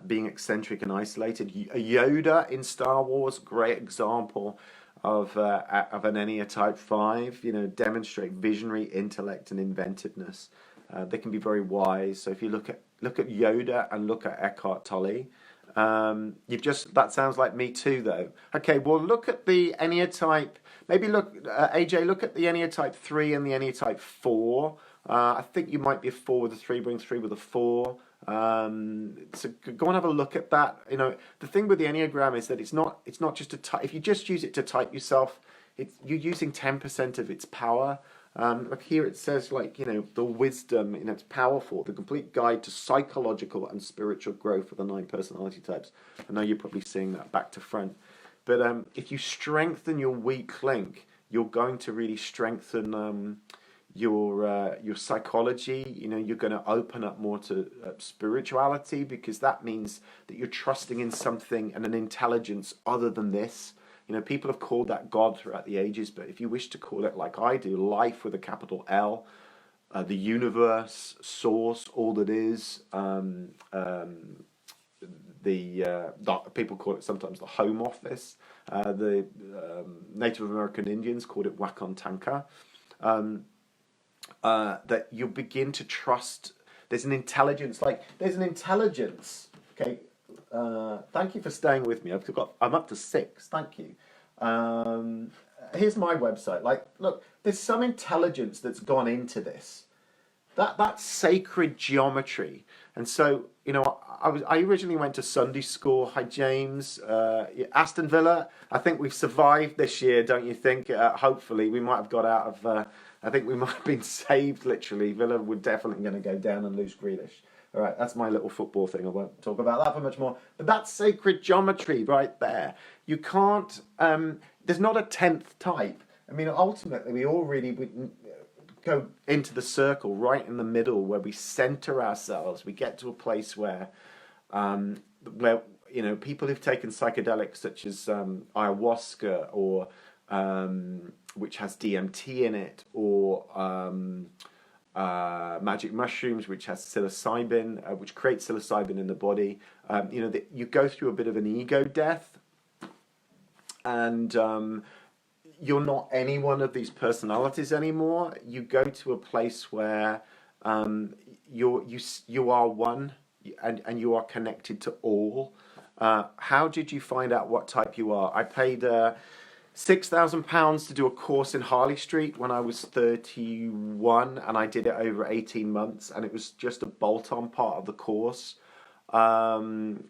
Being eccentric and isolated. Yoda in Star Wars, great example of an Enneatype 5. Demonstrate visionary intellect and inventiveness. They can be very wise. So if you look at Yoda and look at Eckhart Tolle, that sounds like me too, though. Okay, well, look at the Enneatype. Maybe AJ, look at the Enneatype 3 and the Enneatype 4. I think you might be a 4 with a 3, bring 3 with a 4. So go and have a look at that. The thing with the Enneagram is that it's not just a type. If you just use it to type yourself, you're using 10% of its power. Like here it says, the wisdom, it's powerful, the complete guide to psychological and spiritual growth for the 9 personality types. I know you're probably seeing that back to front. But if you strengthen your weak link, you're going to really strengthen your psychology. You're going to open up more to spirituality, because that means that you're trusting in something and an intelligence other than this. People have called that God throughout the ages, but if you wish to call it like I do, life with a capital L, the universe, source, all that is, people call it sometimes the home office. The Native American Indians called it Wakantanka. That you begin to trust. There's an intelligence. Okay. Thank you for staying with me. I'm up to 6. Thank you. Here's my website. Look, there's some intelligence that's gone into this. That's sacred geometry. And so, I originally went to Sunday school. Hi, James. Aston Villa. I think we've survived this year, don't you think? Hopefully, we might have got out of. I think we might have been saved. Literally, Villa were definitely going to go down and lose Grealish. All right, that's my little football thing. I won't talk about that for much more. But that's sacred geometry right there. You can't, there's not a 10th type. I mean, ultimately, we all really go into the circle right in the middle where we center ourselves. We get to a place where people who've taken psychedelics such as ayahuasca or which has DMT in it, or magic mushrooms, which has psilocybin, which creates psilocybin in the body. You go through a bit of an ego death, and you're not any one of these personalities anymore. You go to a place where you are one, and you are connected to all. How did you find out what type you are? I paid £6,000 to do a course in Harley Street when I was 31, and I did it over 18 months, and it was just a bolt-on part of the course. And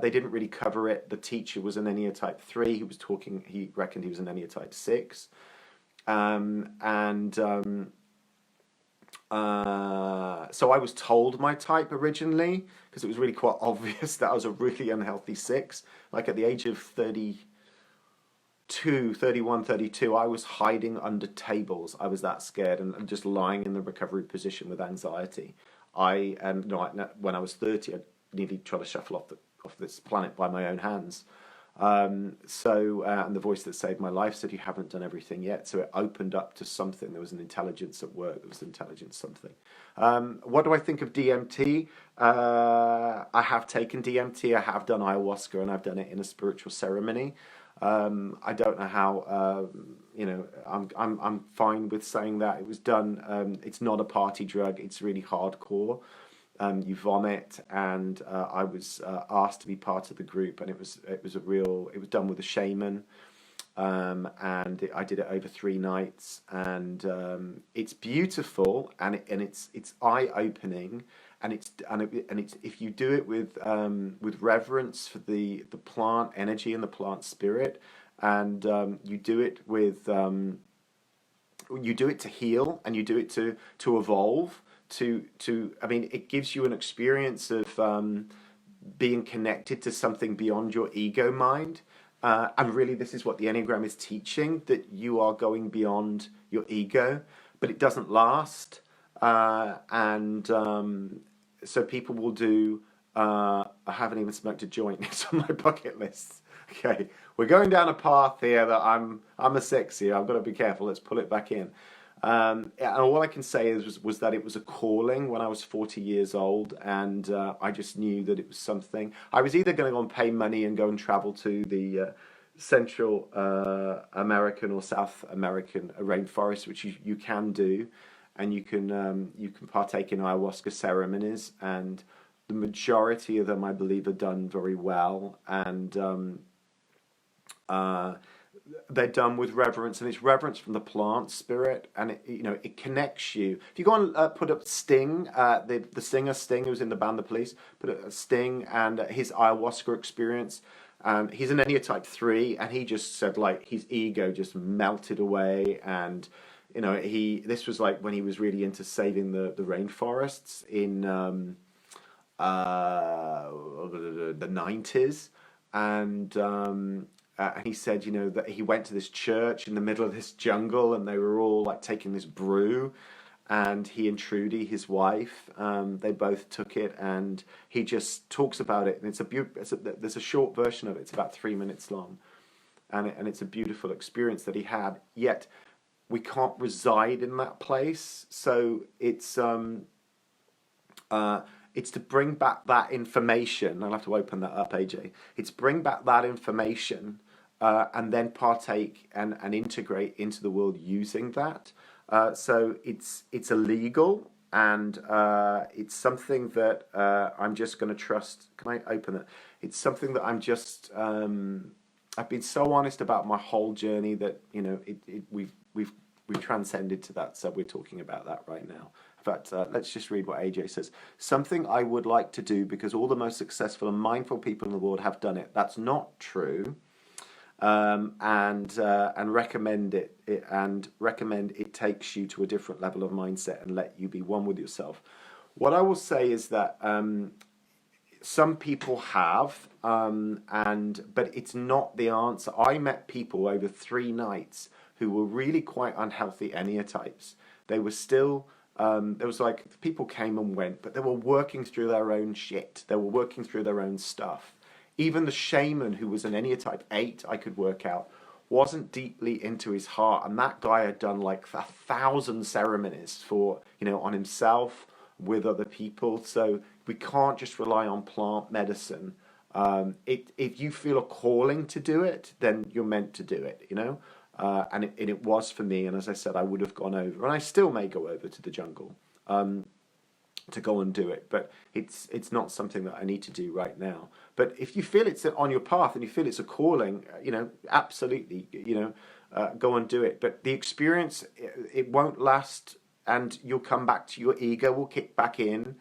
they didn't really cover it. The teacher was an Enneatype 3. He reckoned he was an Enneatype 6. So I was told my type originally, because it was really quite obvious that I was a really unhealthy 6. Like at the age of 31, 32, I was hiding under tables. I was that scared and just lying in the recovery position with anxiety. When I was 30, I nearly tried to shuffle off this planet by my own hands. And the voice that saved my life said, "You haven't done everything yet." So it opened up to something. There was an intelligence at work. There was an intelligence something. What do I think of DMT? I have taken DMT. I have done ayahuasca, and I've done it in a spiritual ceremony. I don't know how. I'm fine with saying that it was done. It's not a party drug. It's really hardcore. You vomit, and I was asked to be part of the group, and it was done with a shaman, and I did it over 3 nights, and it's beautiful, and it's eye opening, and it's if you do it with reverence for the plant energy and the plant spirit, and you do it to heal, and you do it to evolve. It gives you an experience of being connected to something beyond your ego mind. And really, this is what the Enneagram is teaching, that you are going beyond your ego, but it doesn't last. So people will do, I haven't even smoked a joint, it's on my bucket list. Okay, we're going down a path here that I'm a 6 here, I've got to be careful, let's pull it back in. And all I can say was that it was a calling when I was 40 years old, and I just knew that it was something. I was either going to go and pay money and go and travel to the Central American or South American rainforest, which you can do, and you can partake in ayahuasca ceremonies, and the majority of them, I believe, are done very well, and they're done with reverence, and it's reverence from the plant spirit, and it connects you. If you go and put up Sting, the singer Sting, who's in the band The Police, put up Sting and his ayahuasca experience. He's an Enneatype 3, and he just said like his ego just melted away, and this was like when he was really into saving the rainforests in the 90s, and he said, that he went to this church in the middle of this jungle, and they were all like taking this brew, and he and Trudy, his wife, they both took it, and he just talks about it, and there's a short version of it. It's about 3 minutes long, and it's a beautiful experience that he had. Yet we can't reside in that place, so it's to bring back that information. I'll have to open that up, AJ. It's bring back that information and then partake and integrate into the world using that. So it's illegal, and it's something that I'm just going to trust. Can I open it? It's something that I'm just. I've been so honest about my whole journey that we've transcended to that. So we're talking about that right now. In fact, let's just read what AJ says. Something I would like to do because all the most successful and mindful people in the world have done it. That's not true. and recommend it takes you to a different level of mindset and let you be one with yourself. What I will say is that some people have, but it's not the answer. I met people over 3 nights who were really quite unhealthy Enneatypes. They were still, there was like, people came and went, but they were working through their own shit. They were working through their own stuff. Even the shaman, who was an Enneatype 8, I could work out, wasn't deeply into his heart. And that guy had done like 1,000 ceremonies for, on himself, with other people. So we can't just rely on plant medicine. If you feel a calling to do it, then you're meant to do it, and it was for me. And as I said, I would have gone over, and I still may go over to the jungle to go and do it, but it's not something that I need to do right now. But if you feel it's on your path and you feel it's a calling, absolutely, go and do it. But the experience, it won't last, and you'll come back to your ego will kick back in,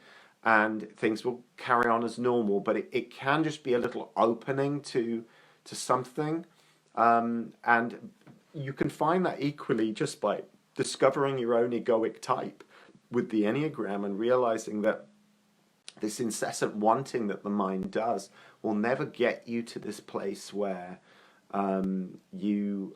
and things will carry on as normal. But it can just be a little opening to something, and you can find that equally just by discovering your own egoic type with the Enneagram, and realizing that this incessant wanting that the mind does will never get you to this place where you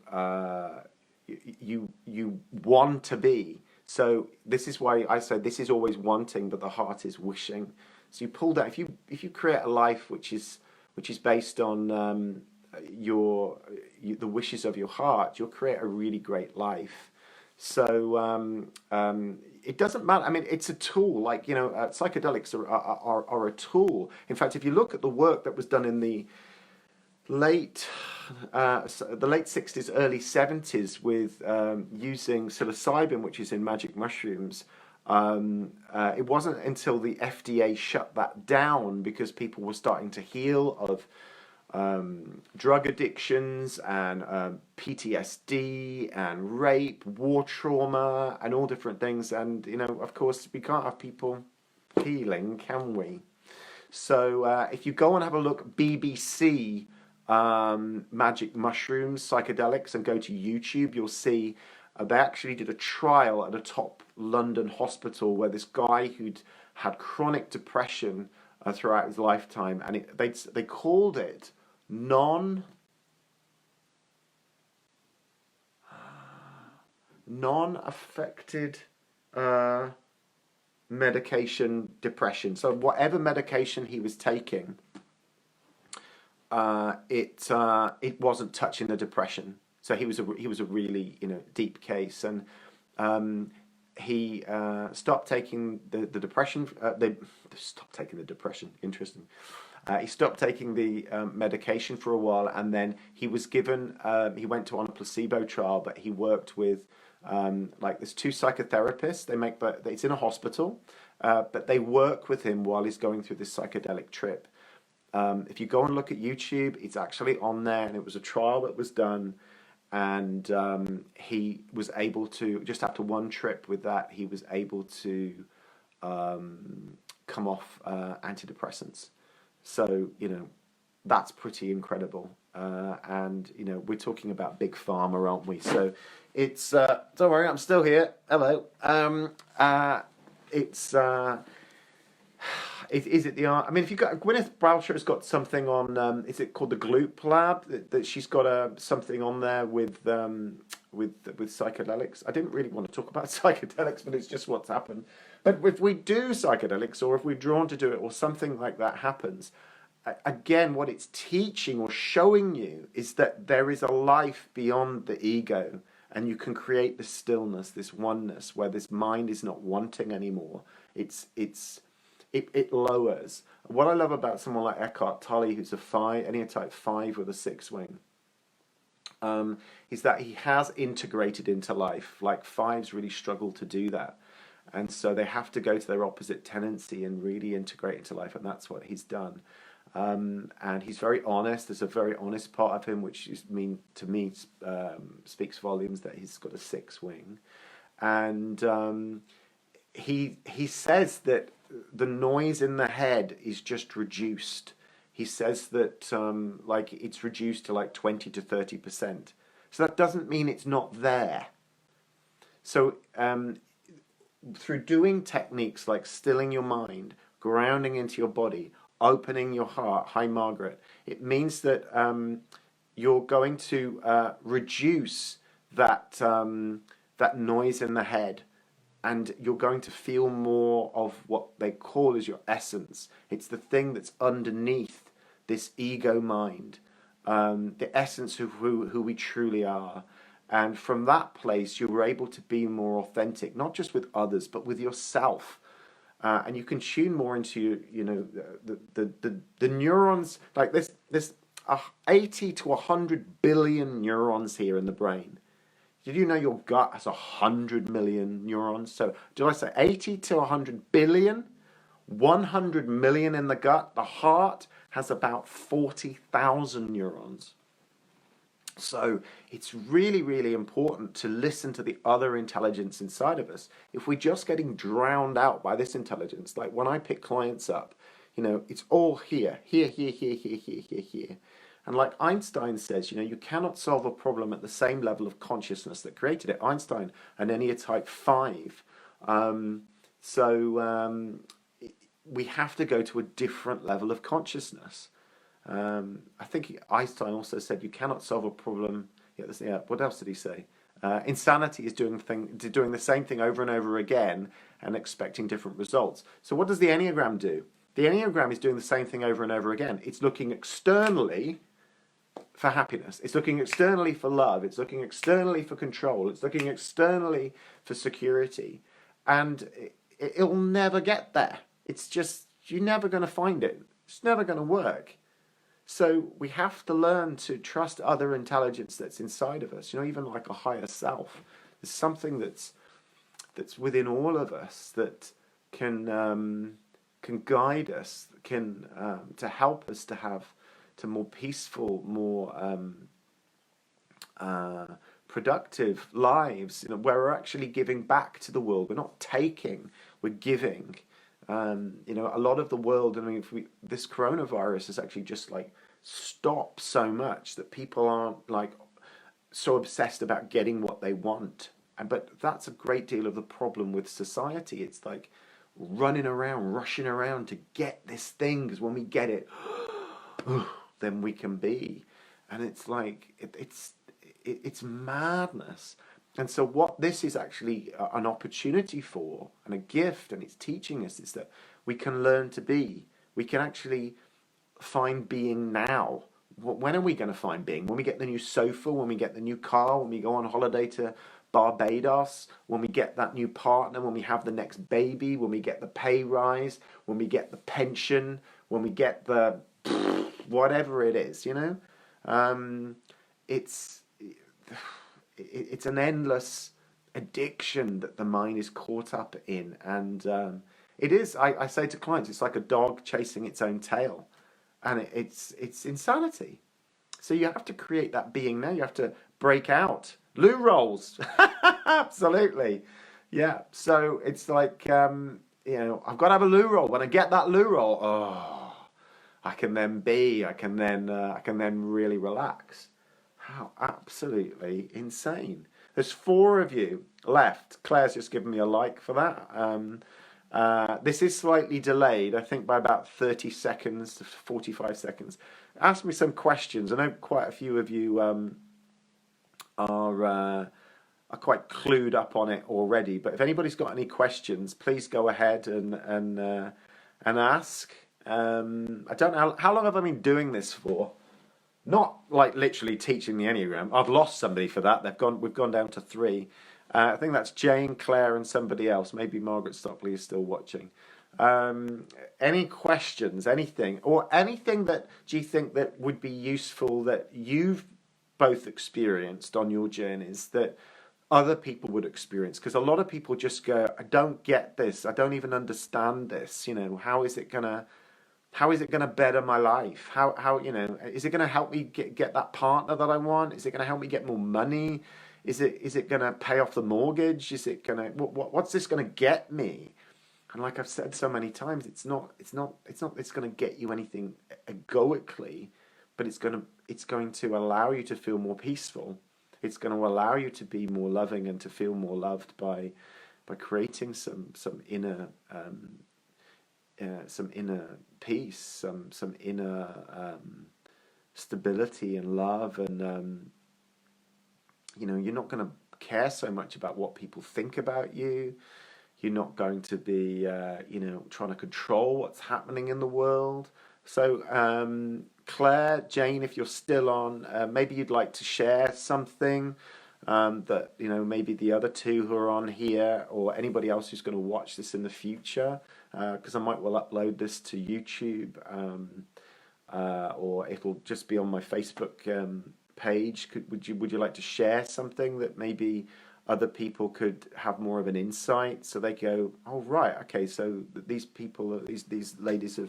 want to be. So this is why I say this is always wanting, but the heart is wishing. So you pull that. If you create a life which is based on the wishes of your heart, you'll create a really great life. So it doesn't matter. I mean, it's a tool. Like, psychedelics are a tool. In fact, if you look at the work that was done in the late 60s, early 70s with using psilocybin, which is in magic mushrooms, it wasn't until the FDA shut that down because people were starting to heal of drug addictions and PTSD and rape, war trauma, and all different things. And, of course, we can't have people healing, can we? So if you go and have a look, BBC magic mushrooms, psychedelics, and go to YouTube, you'll see they actually did a trial at a top London hospital where this guy who'd had chronic depression throughout his lifetime, and they called it non-affected medication depression. So whatever medication he was taking, it wasn't touching the depression. So he was a really deep case, and he stopped taking the depression. They stopped taking the depression. Interesting. He stopped taking the medication for a while, and then he was given. He went on a placebo trial, but he worked with there's 2 psychotherapists. They make it's in a hospital, but they work with him while he's going through this psychedelic trip. If you go and look at YouTube, it's actually on there, and it was a trial that was done, and he was able to, just after 1 trip with that, he was able to come off antidepressants. So, that's pretty incredible. And, we're talking about big pharma, aren't we? So it's, don't worry, I'm still here. Hello. Is it the art? I mean, if you got Gwyneth Paltrow has got something on. Is it called the Gloop Lab? That she's got something on there with psychedelics. I didn't really want to talk about psychedelics, but it's just what's happened. But if we do psychedelics, or if we're drawn to do it, or something like that happens, again, what it's teaching or showing you is that there is a life beyond the ego, and you can create this stillness, this oneness, where this mind is not wanting anymore. It lowers. What I love about someone like Eckhart Tolle, who's a Enneatype 5 with a 6 wing, is that he has integrated into life. Like 5s really struggle to do that. And so they have to go to their opposite tendency and really integrate into life, and that's what he's done. And he's very honest. There's a very honest part of him, which to me speaks volumes, that he's got a 6 wing. And he says that the noise in the head is just reduced. he says that like it's reduced to like 20 to 30%. So that doesn't mean it's not there. So through doing techniques like stilling your mind, grounding into your body, opening your heart, hi Margaret, it means that you're going to reduce that that noise in the head, and you're going to feel more of what they call as your essence. It's the thing that's underneath this ego mind, the essence of who we truly are. And from that place, you're able to be more authentic, not just with others, but with yourself. And you can tune more into, you know, the neurons. Like there's 80 to 100 billion neurons here in the brain. Did you know your gut has 100 million neurons? So did I say 80 to 100 billion? 100 million in the gut. The heart has about 40,000 neurons. So it's really, really important to listen to the other intelligence inside of us. If we're just getting drowned out by this intelligence, like when I pick clients up, you know, it's all here. And like Einstein says, you know, you cannot solve a problem at the same level of consciousness that created it. Einstein, an Enneatype 5. We have to go to a different level of consciousness. I think Einstein also said you cannot solve a problem. Yeah, what else did he say? Insanity is doing the same thing over and over again and expecting different results. So what does the Enneagram do? The Enneagram is doing the same thing over and over again. It's looking externally for happiness. It's looking externally for love. It's looking externally for control. It's looking externally for security. And it'll never get there. It's just, you're never going to find it. It's never going to work. So we have to learn to trust other intelligence that's inside of us, you know, even like a higher self. There's something that's within all of us that can guide us, can to help us to more peaceful, more productive lives, you know, where we're actually giving back to the world. We're not taking, we're giving. You know, a lot of the world, I mean, this coronavirus has actually just like stopped so much that people aren't like so obsessed about getting what they want. But that's a great deal of the problem with society. It's like running around, rushing around to get this thing, because when we get it, then we can be. And it's like, it's madness. And so what this is actually an opportunity for, and a gift, and it's teaching us, is that we can learn to be. We can actually find being now. When are we going to find being? When we get the new sofa, when we get the new car, when we go on holiday to Barbados, when we get that new partner, when we have the next baby, when we get the pay rise, when we get the pension, when we get the whatever it is, you know? It's an endless addiction that the mind is caught up in. And it is, I say to clients, it's like a dog chasing its own tail. And it's insanity. So you have to create that being now. You have to break out. Loo rolls. Absolutely. Yeah. So it's like, you know, I've got to have a loo roll. When I get that loo roll, I can then really relax. How absolutely insane. There's 4 of you left. Claire's just given me a like for that. This is slightly delayed, I think by about 30 seconds to 45 seconds. Ask me some questions. I know quite a few of you are quite clued up on it already, but if anybody's got any questions, please go ahead and ask. I don't know, how long have I been doing this for? Not like literally teaching the Enneagram. I've lost somebody for that. We've gone down to 3. I think that's Jane, Claire, and somebody else. Maybe Margaret Stockley is still watching. Any questions, anything, or anything that do you think that would be useful that you've both experienced on your journeys that other people would experience? Because a lot of people just go, I don't get this. I don't even understand this. You know, how is it gonna better my life? How you know, is it gonna help me get that partner that I want? Is it gonna help me get more money? Is it gonna pay off the mortgage? Is it gonna what's this gonna get me? And like I've said so many times, it's going to get you anything egoically, but it's going to allow you to feel more peaceful. It's going to allow you to be more loving and to feel more loved by creating some inner peace, some inner stability and love, and you're not going to care so much about what people think about you. You're not going to be, trying to control what's happening in the world. So, Claire, Jane, if you're still on, maybe you'd like to share something that, maybe the other two who are on here or anybody else who's going to watch this in the future, because I might well upload this to YouTube, or it'll just be on my Facebook page. Would you like to share something that maybe other people could have more of an insight, so they go, oh right, okay, so these people, these ladies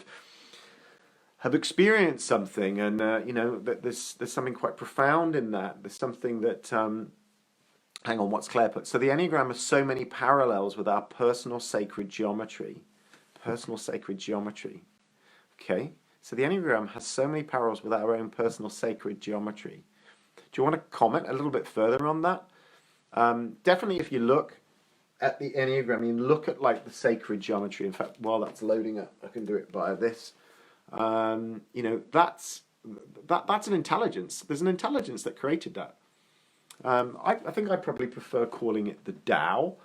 have experienced something, and that there's something quite profound in that. There's something that hang on, what's Claire put? So the Enneagram has so many parallels with our personal sacred geometry. Personal sacred geometry. Okay, so the Enneagram has so many parallels with our own personal sacred geometry. Do you want to comment a little bit further on that? Definitely, if you look at the Enneagram, you look at like the sacred geometry. In fact, while that's loading up, I can do it via this. That's an intelligence. There's an intelligence that created that. I think I probably prefer calling it the Tao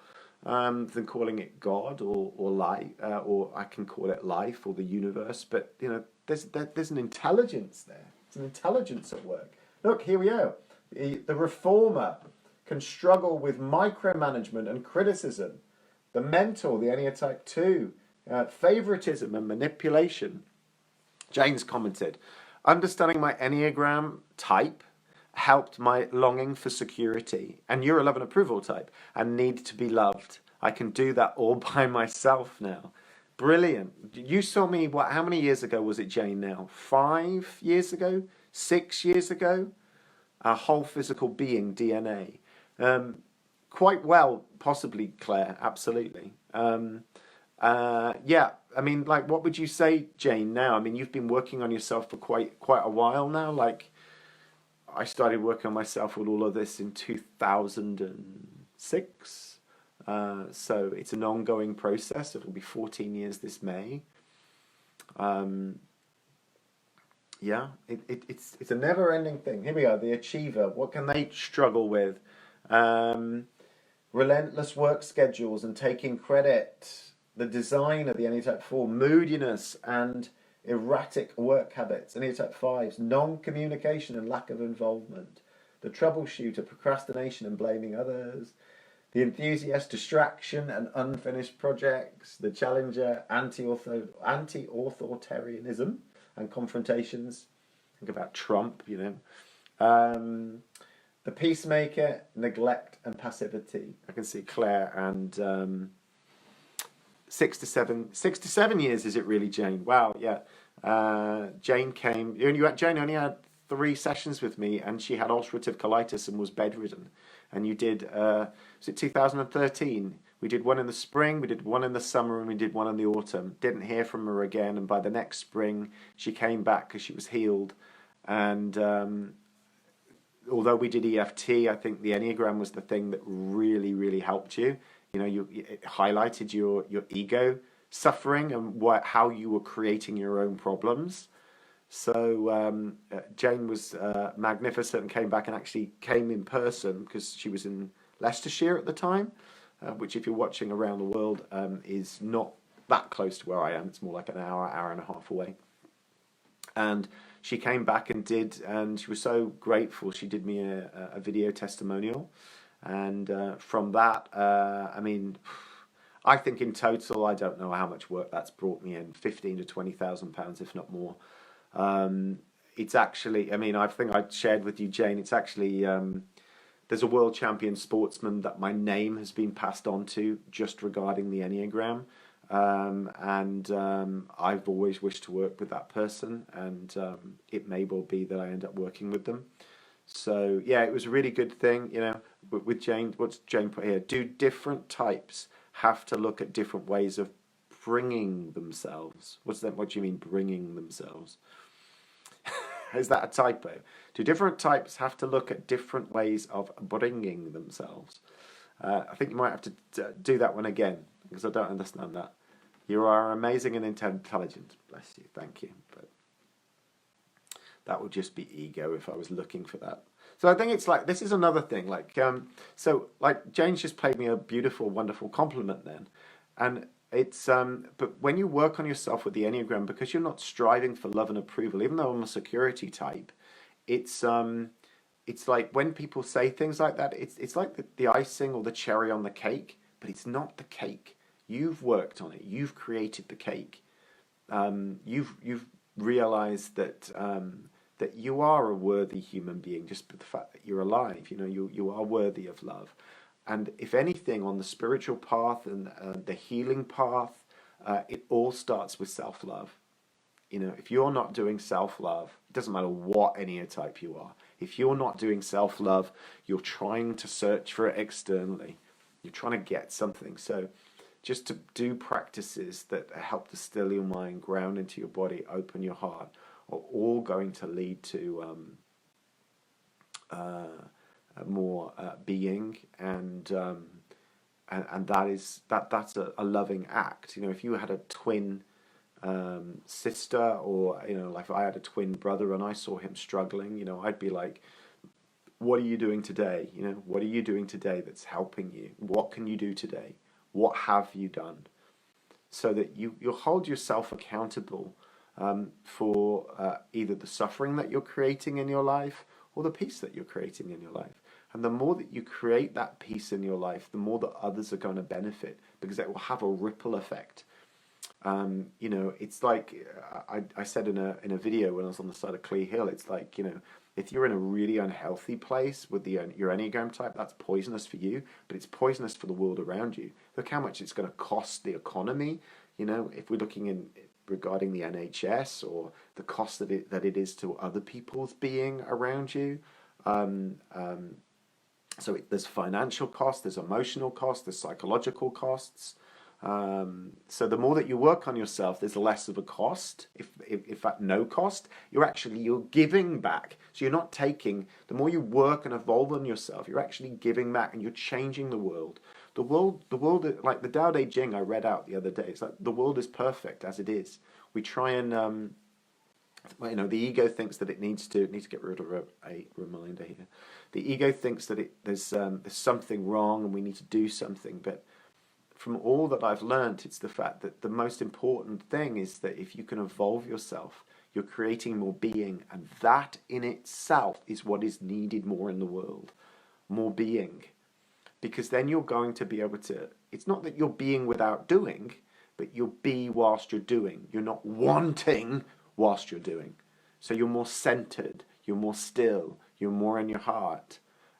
than calling it God or life, or I can call it life or the universe. But there's an intelligence there. It's an intelligence at work. Look, here we are. The reformer can struggle with micromanagement and criticism. The mentor, the Enneatype 2, favoritism and manipulation. James commented, understanding my Enneagram type helped my longing for security, and you're a love and approval type and need to be loved. I can do that all by myself now. Brilliant. You saw me, how many years ago was it, Jane, now? 5 years ago? 6 years ago? Our whole physical being, DNA. Quite well, possibly, Claire, absolutely. Yeah, I mean, like, what would you say, Jane, now? I mean, you've been working on yourself for quite a while now. Like, I started working on myself with all of this in 2006. So it's an ongoing process. It'll be 14 years this May. Yeah, it's a never-ending thing. Here we are, the achiever. What can they struggle with? Relentless work schedules and taking credit. The design of the Enneatype 4, moodiness and erratic work habits. Enneatype 5's non-communication and lack of involvement. The troubleshooter, procrastination and blaming others. The enthusiast, distraction and unfinished projects. The challenger, anti-authoritarianism and confrontations. Think about Trump, The peacemaker, neglect and passivity. I can see Claire and 6 to 7 years, is it really, Jane? Wow, yeah. Jane came, Jane only had 3 sessions with me, and she had ulcerative colitis and was bedridden. And you did, was it 2013? We did one in the spring, we did one in the summer, and we did one in the autumn. Didn't hear from her again, and by the next spring, she came back because she was healed. And although we did EFT, I think the Enneagram was the thing that really, really helped you. It highlighted your ego suffering and how you were creating your own problems. So Jane was magnificent and came back and actually came in person because she was in Leicestershire at the time, which if you're watching around the world is not that close to where I am. It's more like an hour and a half away. And she came back and she was so grateful. She did me a video testimonial. And from that, I think in total, I don't know how much work that's brought me in, 15 to 20,000 pounds, if not more. It's actually, I think I shared with you, Jane, it's actually, there's a world champion sportsman that my name has been passed on to just regarding the Enneagram. I've always wished to work with that person, and it may well be that I end up working with them. So yeah, it was a really good thing, with Jane. What's Jane put here? Do different types have to look at different ways of bringing themselves. What do you mean bringing themselves? Is that a typo? Do different types have to look at different ways of bringing themselves? I think you might have to do that one again, because I don't understand that. You are amazing and intelligent. Bless you. Thank you. But that would just be ego if I was looking for that. So I think it's like, this is another thing. Like, so like Jane's just paid me a beautiful, wonderful compliment then. And it's, but when you work on yourself with the Enneagram, because you're not striving for love and approval, even though I'm a security type, it's like when people say things like that, it's like the icing or the cherry on the cake, but it's not the cake. You've worked on it. You've created the cake. You've realized that that you are a worthy human being just by the fact that you're alive. You know, you are worthy of love. And if anything, on the spiritual path and the healing path, it all starts with self-love. You know, if you're not doing self-love, it doesn't matter what Enneatype you are. If you're not doing self-love, you're trying to search for it externally. You're trying to get something. So just to do practices that help to still your mind, ground into your body, open your heart, are all going to lead to more being, and that's a loving act. You know, if you had a twin sister, or you know, like if I had a twin brother and I saw him struggling, you know, I'd be like, what are you doing today? You know, what are you doing today that's helping you? What can you do today? What have you done? So that you'll hold yourself accountable for either the suffering that you're creating in your life or the peace that you're creating in your life. And the more that you create that peace in your life, the more that others are going to benefit, because it will have a ripple effect. You know, it's like I said in a video when I was on the side of Clee Hill, it's like, you know, if you're in a really unhealthy place with your Enneagram type, that's poisonous for you, but it's poisonous for the world around you. Look how much it's going to cost the economy. You know, if we're looking in regarding the NHS, or the cost that it is to other people's being around you. So there's financial costs, there's emotional costs, there's psychological costs. So the more that you work on yourself, there's less of a cost. If at no cost, you're giving back. So you're not taking. The more you work and evolve on yourself, you're actually giving back, and you're changing the world. The world, like the Tao Te Ching I read out the other day. It's like the world is perfect as it is. We try and, you know, the ego thinks that it needs to get rid of a reminder here. The ego thinks that there's something wrong and we need to do something, but from all that I've learned, it's the fact that the most important thing is that if you can evolve yourself, you're creating more being, and that in itself is what is needed more in the world, more being. Because then you're going to be able to, it's not that you're being without doing, but you'll be whilst you're doing. You're not wanting whilst you're doing. So you're more centered, you're more still, you're more in your heart.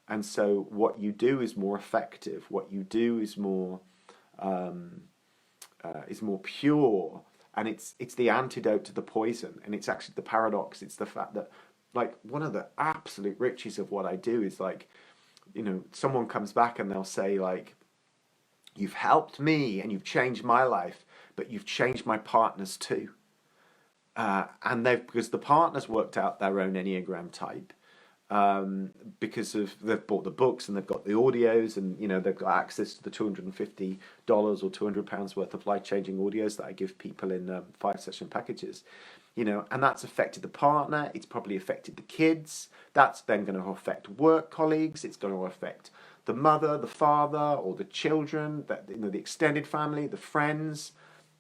And so what you do is more effective. What you do is more pure, and it's the antidote to the poison. And it's actually the paradox. It's the fact that, like, one of the absolute riches of what I do is, like, you know, someone comes back and they'll say, like, you've helped me and you've changed my life, but you've changed my partners too. And because the partners worked out their own Enneagram type, because they've bought the books and they've got the audios, and you know, they've got access to the $250 or £200 worth of life-changing audios that I give people in 5-session packages. You know, and that's affected the partner. It's probably affected the kids. That's then going to affect work colleagues. It's going to affect the mother, the father, or the children. That, you know, the extended family, the friends.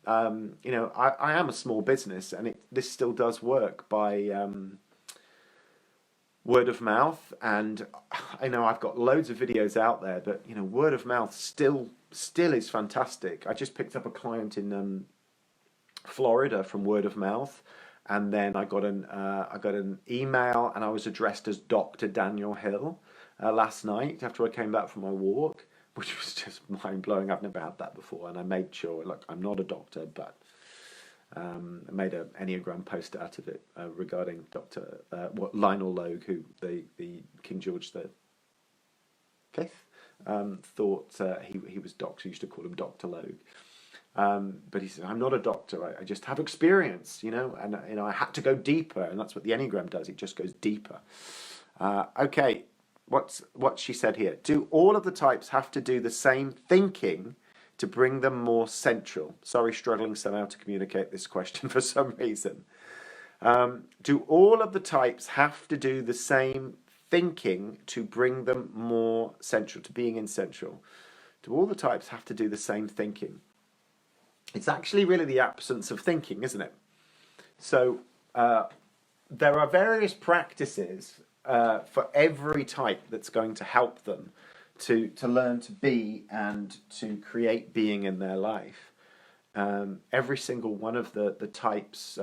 You know, I am a small business, and this still does work by word of mouth. And I know I've got loads of videos out there, but you know, word of mouth still is fantastic. I just picked up a client in Florida from word of mouth, and then I got an email, and I was addressed as Dr. Daniel Hill last night after I came back from my walk, which was just mind blowing. I've never had that before, and I made sure, look, I'm not a doctor, but I made an Enneagram post out of it regarding Dr. Lionel Logue, who the King George V thought he was doctor. Used to call him Dr. Logue. But he said, I'm not a doctor. I just have experience, and I had to go deeper, and that's what the Enneagram does. It just goes deeper. Okay, what she said here. Do all of the types have to do the same thinking to bring them more central? Sorry, struggling somehow to communicate this question for some reason. Do all of the types have to do the same thinking to bring them more central, to being in central? Do all the types have to do the same thinking? It's actually really the absence of thinking, isn't it? So there are various practices for every type that's going to help them to learn to be and to create being in their life. Every single one of the types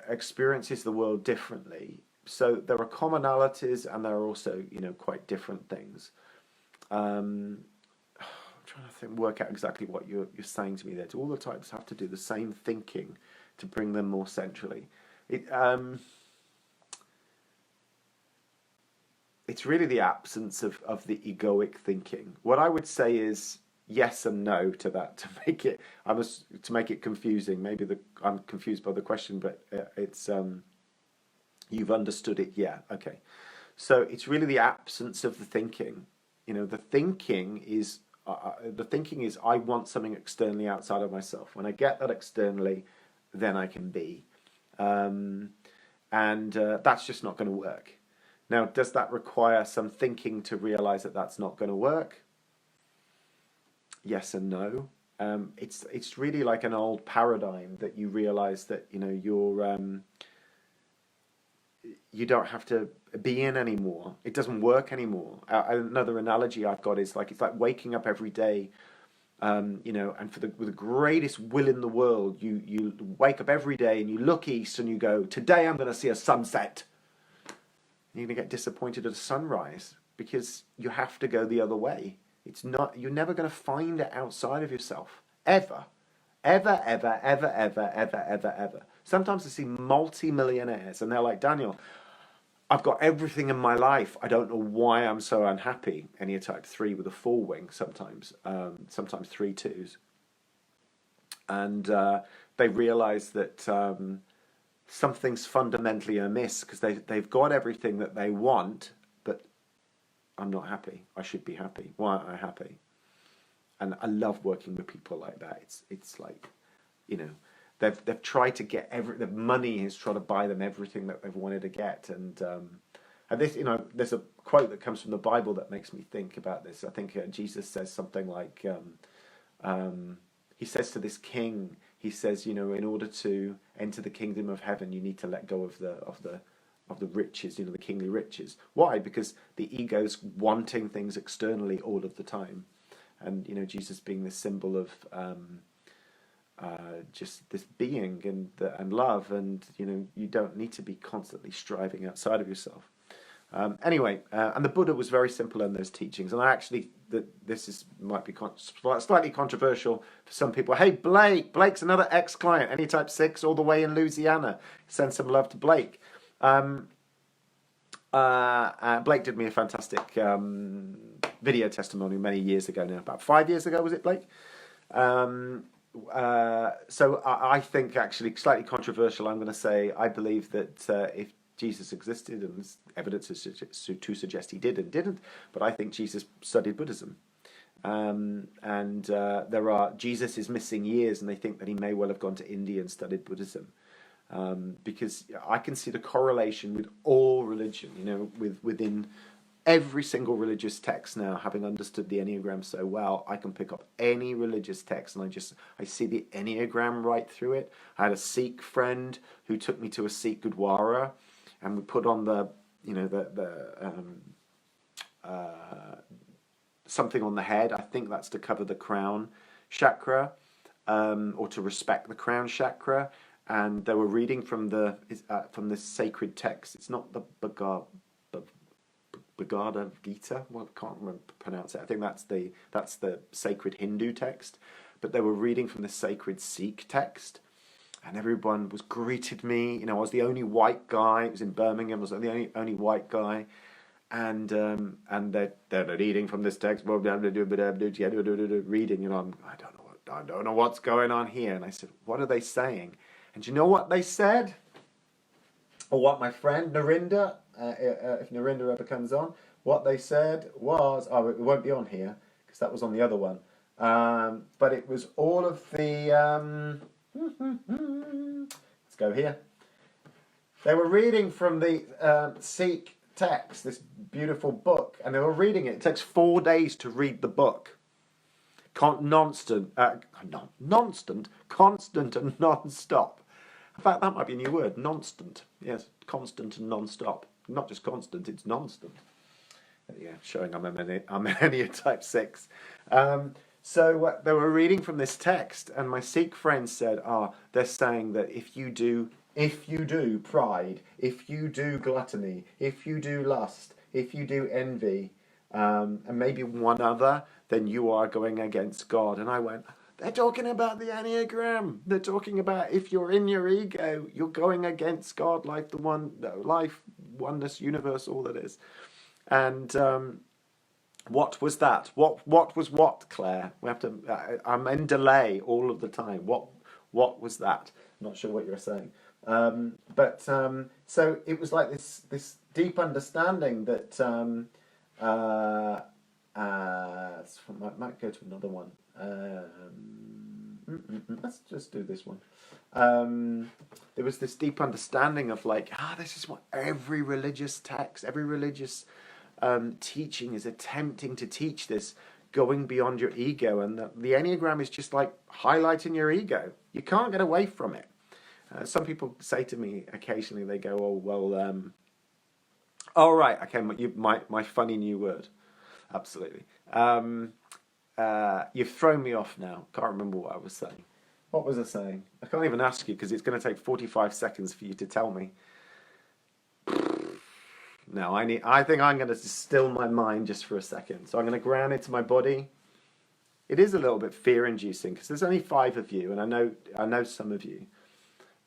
experiences the world differently. So there are commonalities and there are also, quite different things. I'm trying to work out exactly what you're saying to me there. Do all the types have to do the same thinking to bring them more centrally? It's really the absence of the egoic thinking. What I would say is yes and no to that, to make it confusing. Maybe I'm confused by the question, but it's you've understood it. Yeah, okay. So it's really the absence of the thinking. The thinking is I want something externally outside of myself. When I get that externally, then I can be, and that's just not going to work. Now, does that require some thinking to realize that that's not going to work? Yes and no. It's really like an old paradigm that you realize that you don't have to be in anymore. It doesn't work anymore. Another analogy I've got is it's like waking up every day, and with the greatest will in the world, you wake up every day and you look east and you go, today I'm going to see a sunset. And you're going to get disappointed at a sunrise because you have to go the other way. You're never going to find it outside of yourself. Ever. Ever, ever, ever, ever, ever, ever, ever. Sometimes I see multi-millionaires and they're like, Daniel, I've got everything in my life. I don't know why I'm so unhappy. Enneatype 3 with a 4 wing sometimes 3 twos. And they realize that something's fundamentally amiss because they've got everything that they want, but I'm not happy. I should be happy. Why aren't I happy? And I love working with people like that. It's like, they've tried to get the money has tried to buy them everything that they've wanted to get, and this, there's a quote that comes from the Bible that makes me think about this. I think Jesus says something like, he says to this king, he says, in order to enter the kingdom of heaven, you need to let go of the riches, the kingly riches. Why? Because the ego's wanting things externally all of the time. And, Jesus being this symbol of just this being and love, and, you don't need to be constantly striving outside of yourself. Anyway, and the Buddha was very simple in those teachings. And I actually, might be slightly controversial for some people. Hey, Blake's another ex-client, Enneatype 6, all the way in Louisiana. Send some love to Blake. Blake did me a fantastic video testimony many years ago now. About 5 years ago, was it, Blake? So I think, actually, slightly controversial, I'm going to say, I believe that if Jesus existed, and there's evidence to suggest he did and didn't, but I think Jesus studied Buddhism. Jesus is missing years, and they think that he may well have gone to India and studied Buddhism. Because I can see the correlation with all religion, within every single religious text now. Having understood the Enneagram so well, I can pick up any religious text and I see the Enneagram right through it. I had a Sikh friend who took me to a Sikh Gurdwara, and we put on something on the head. I think that's to cover the crown chakra, or to respect the crown chakra. And they were reading from this sacred text. It's not the Bhagavad Gita. Well, I can't remember pronounce it. I think that's the sacred Hindu text. But they were reading from the sacred Sikh text, and everyone greeted me. I was the only white guy. It was in Birmingham. I was the only white guy, and they're reading from this text, reading, and I don't know what's going on here. And I said, what are they saying? And do you know what they said? Or what my friend Narinda, if Narinda ever comes on, what they said was, it won't be on here because that was on the other one. But it was all of the, let's go here. They were reading from the Sikh text, this beautiful book, and they were reading it. It takes 4 days to read the book. Constant and non-stop. In fact, that might be a new word, non-stant. Yes, constant and non-stop. Not just constant, it's non-stant. Yeah, showing I'm an Enneagram type 6. So they were reading from this text, and my Sikh friend said, they're saying that if you do pride, if you do gluttony, if you do lust, if you do envy, and maybe one other, then you are going against God. And I went, they're talking about the Enneagram. They're talking about if you're in your ego, you're going against God, like the one, life, oneness, universe, all that is. And what was that? What was what, Claire? We have to. I'm in delay all of the time. What was that? I'm not sure what you're saying. So it was like this deep understanding that might go to another one. Let's just do this one. There was this deep understanding of like, this is what every religious text, every religious teaching is attempting to teach, this going beyond your ego, and the Enneagram is just like highlighting your ego. You can't get away from it. Some people say to me occasionally, they go, right, okay, my funny new word. Absolutely. You've thrown me off now. Can't remember what I was saying. What was I saying? I can't even ask you because it's going to take 45 seconds for you to tell me. No, I think I'm going to still my mind just for a second. So I'm going to ground into my body. It is a little bit fear-inducing because there's only 5 of you, and I know some of you.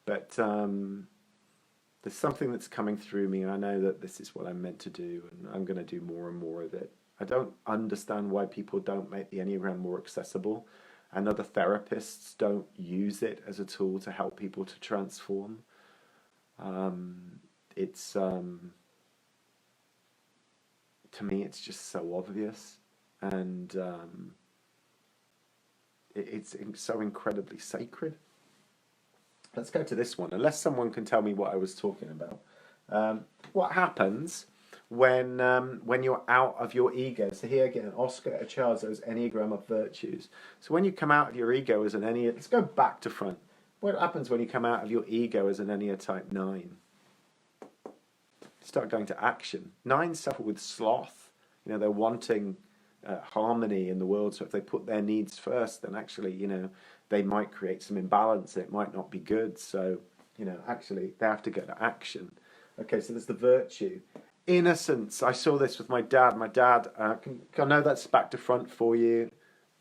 But there's something that's coming through me, and I know that this is what I'm meant to do, and I'm going to do more and more of it. I don't understand why people don't make the Enneagram more accessible, and other therapists don't use it as a tool to help people to transform. To me, it's just so obvious, and it's so incredibly sacred. Let's go to this one, unless someone can tell me what I was talking about. What happens when you're out of your ego? So here again, Oscar Echazo's Enneagram of Virtues. So when you come out of your ego as an Enneagram, let's go back to front. What happens when you come out of your ego as an Enneagram type 9? Start going to action. 9 suffer with sloth. They're wanting harmony in the world. So if they put their needs first, then actually, they might create some imbalance. It might not be good. So, actually, they have to go to action. Okay, so there's the virtue. Innocence. I saw this with my dad. My dad, I know that's back to front for you.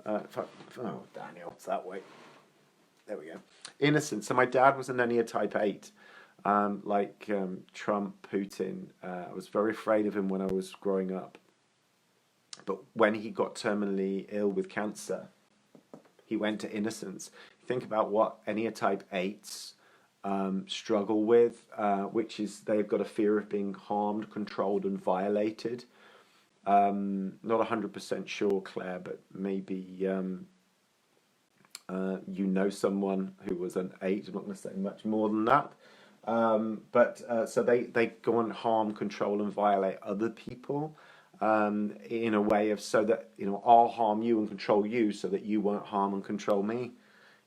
Daniel, it's that way. There we go. Innocence. So my dad was an Enneagram type 8. Like Trump, Putin. I was very afraid of him when I was growing up. But when he got terminally ill with cancer, he went to innocence. Think about what Enneagram type 8s struggle with, which is they've got a fear of being harmed, controlled, and violated. Not 100% sure, Claire, but maybe someone who was an 8. I'm not going to say much more than that. So they go and harm, control, and violate other people in a way of so that I'll harm you and control you so that you won't harm and control me.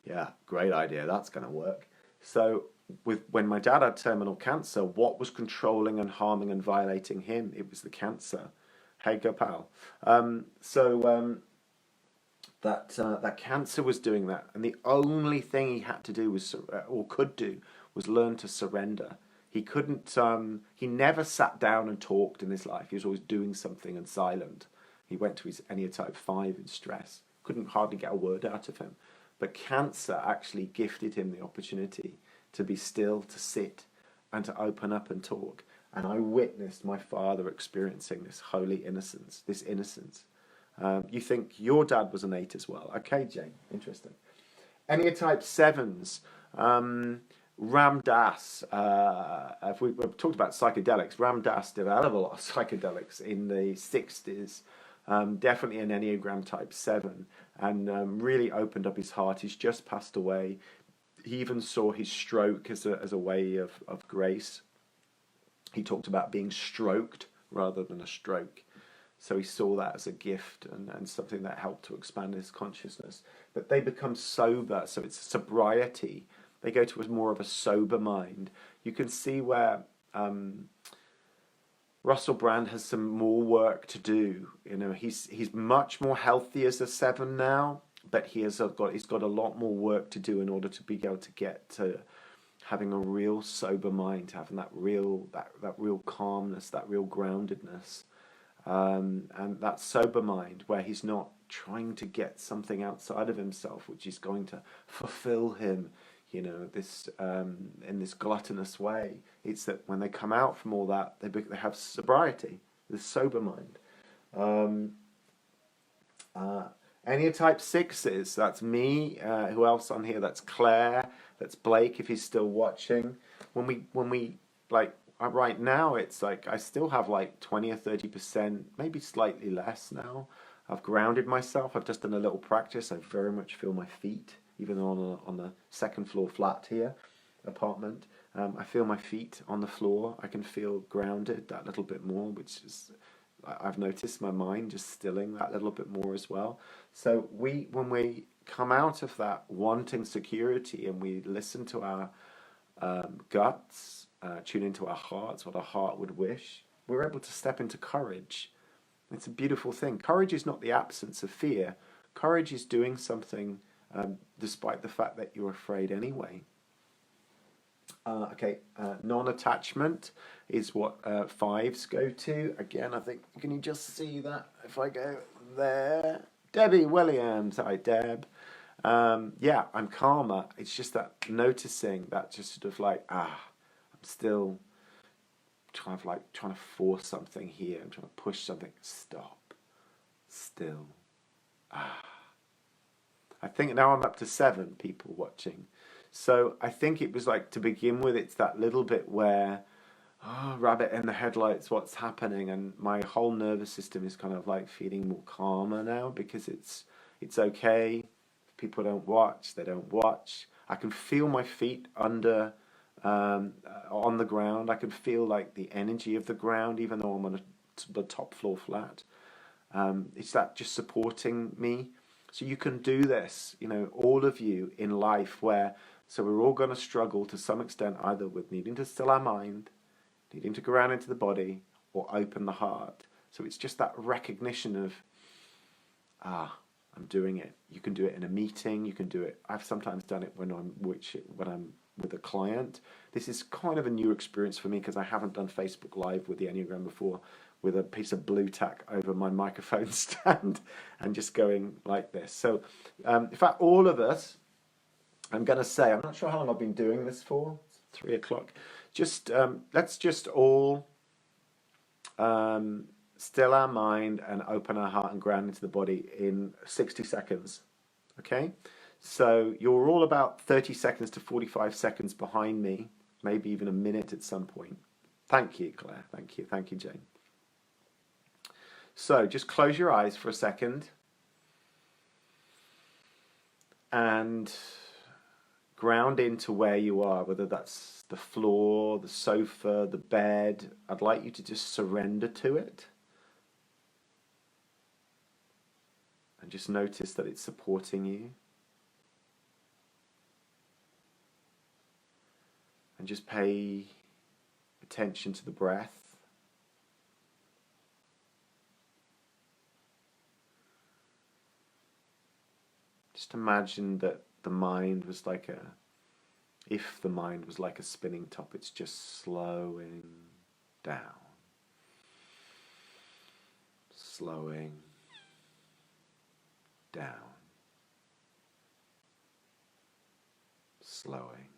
Yeah, great idea. That's going to work. So when my dad had terminal cancer, what was controlling and harming and violating him? It was the cancer. Hey, Gopal. That cancer was doing that, and the only thing he had to do was learn to surrender. He couldn't. He never sat down and talked in his life. He was always doing something and silent. He went to his Enneagram type 5 in stress. Couldn't hardly get a word out of him. But cancer actually gifted him the opportunity to be still, to sit, and to open up and talk. And I witnessed my father experiencing this holy innocence, this innocence. You think your dad was an 8 as well. Okay, Jane, interesting. Enneatype 7s, Ram Dass, if we've talked about psychedelics, Ram Dass did a hell of a lot of psychedelics in the 60s, definitely an Enneagram type 7, and really opened up his heart. He's just passed away. He even saw his stroke as a way of grace. He talked about being stroked rather than a stroke. So he saw that as a gift and something that helped to expand his consciousness. But they become sober, so it's sobriety. They go to more of a sober mind. You can see where Russell Brand has some more work to do. You know, he's much more healthy as a 7 now, but he's got a lot more work to do in order to be able to get to having a real sober mind, having that real calmness, that real groundedness. And that sober mind where he's not trying to get something outside of himself which is going to fulfill him, you know, this in this gluttonous way. It's that when they come out from all that, they have sobriety, this sober mind. Enneatype 6s, that's me. Who else on here? That's Claire. That's Blake if he's still watching. When we like right now, it's like I still have like 20 or 30%, maybe slightly less now. I've grounded myself. I've just done a little practice. I very much feel my feet, even though on the second floor flat here, apartment. I feel my feet on the floor. I can feel grounded that little bit more, which is, I've noticed my mind just stilling that little bit more as well. So when we come out of that wanting security and we listen to our guts, tune into our hearts, what our heart would wish, we're able to step into courage. It's a beautiful thing. Courage is not the absence of fear. Courage is doing something despite the fact that you're afraid anyway. Non-attachment is what 5s go to. Again, I think, can you just see that if I go there? Debbie Williams, hi Deb. Yeah, I'm calmer. It's just that noticing that just sort of like, I'm still trying to force something here. I'm trying to push something. Stop. Still. I think now I'm up to 7 people watching. So I think it was like, to begin with, it's that little bit where, rabbit in the headlights, what's happening? And my whole nervous system is kind of like feeling more calmer now because it's okay. If people don't watch, they don't watch. I can feel my feet under, on the ground. I can feel like the energy of the ground, even though I'm on the top floor flat. It's that just supporting me. So you can do this, you know, all of you in life so we're all going to struggle to some extent either with needing to still our mind, needing to ground into the body, or open the heart. So it's just that recognition of, I'm doing it. You can do it in a meeting. You can do it. I've sometimes done it when I'm with a client. This is kind of a new experience for me because I haven't done Facebook Live with the Enneagram before, with a piece of blue tack over my microphone stand and just going like this. So in fact, all of us, I'm going to say, I'm not sure how long I've been doing this for. It's 3 o'clock. Just let's just all still our mind and open our heart and ground into the body in 60 seconds. Okay? So you're all about 30 seconds to 45 seconds behind me, maybe even a minute at some point. Thank you, Claire. Thank you. Thank you, Jane. So just close your eyes for a second and ground into where you are, whether that's the floor, the sofa, the bed. I'd like you to just surrender to it and just notice that it's supporting you. And just pay attention to the breath. Just imagine that the mind was like if the mind was like a spinning top, it's just slowing down. Slowing down. Slowing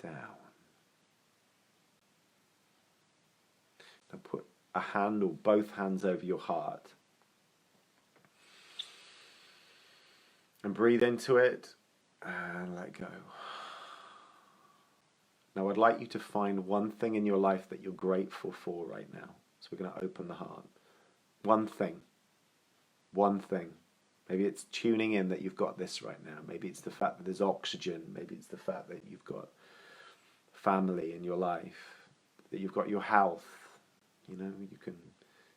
down. Now put a hand or both hands over your heart. And breathe into it and let go. Now I'd like you to find one thing in your life that you're grateful for right now. So we're going to open the heart. One thing. One thing. Maybe it's tuning in that you've got this right now. Maybe it's the fact that there's oxygen. Maybe it's the fact that you've got family in your life. That you've got your health. You know, you can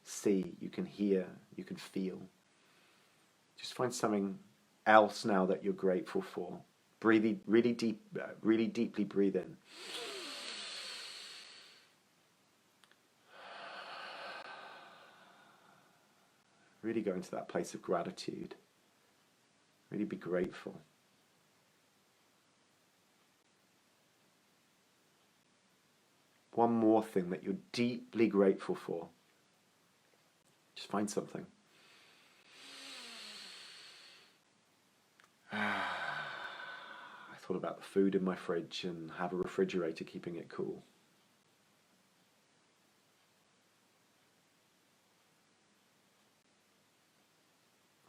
see, you can hear, you can feel. Just find something else now that you're grateful for. Breathe really deeply breathe in. Really go into that place of gratitude. Really be grateful. One more thing that you're deeply grateful for. Just find something. I thought about the food in my fridge and have a refrigerator keeping it cool.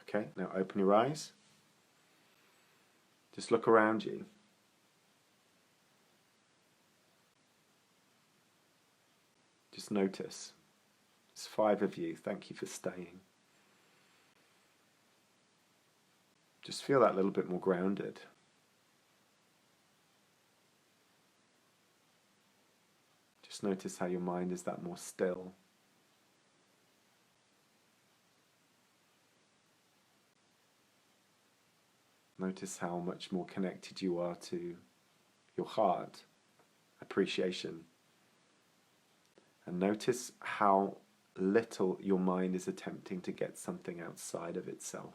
Okay, now open your eyes. Just look around you. Just notice. There's 5 of you. Thank you for staying. Just feel that little bit more grounded. Just notice how your mind is that more still. Notice how much more connected you are to your heart, appreciation. And notice how little your mind is attempting to get something outside of itself.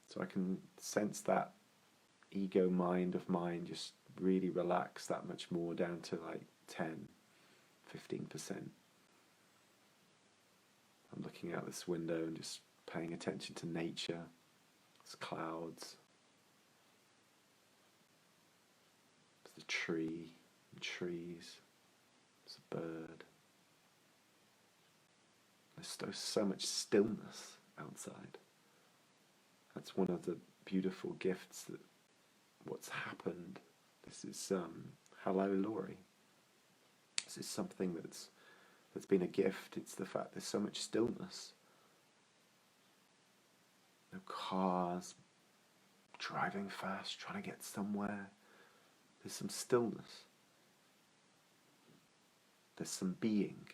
So I can sense that ego mind of mine just really relax that much more down to like 10, 15%. I'm looking out this window and just paying attention to nature. There's clouds. There's the tree and trees. There's a bird. There's so much stillness outside. That's one of the beautiful gifts that what's happened. This is hello, Laurie. This is something that's been a gift. It's the fact there's so much stillness. No cars driving fast, trying to get somewhere. There's some stillness. There's some being.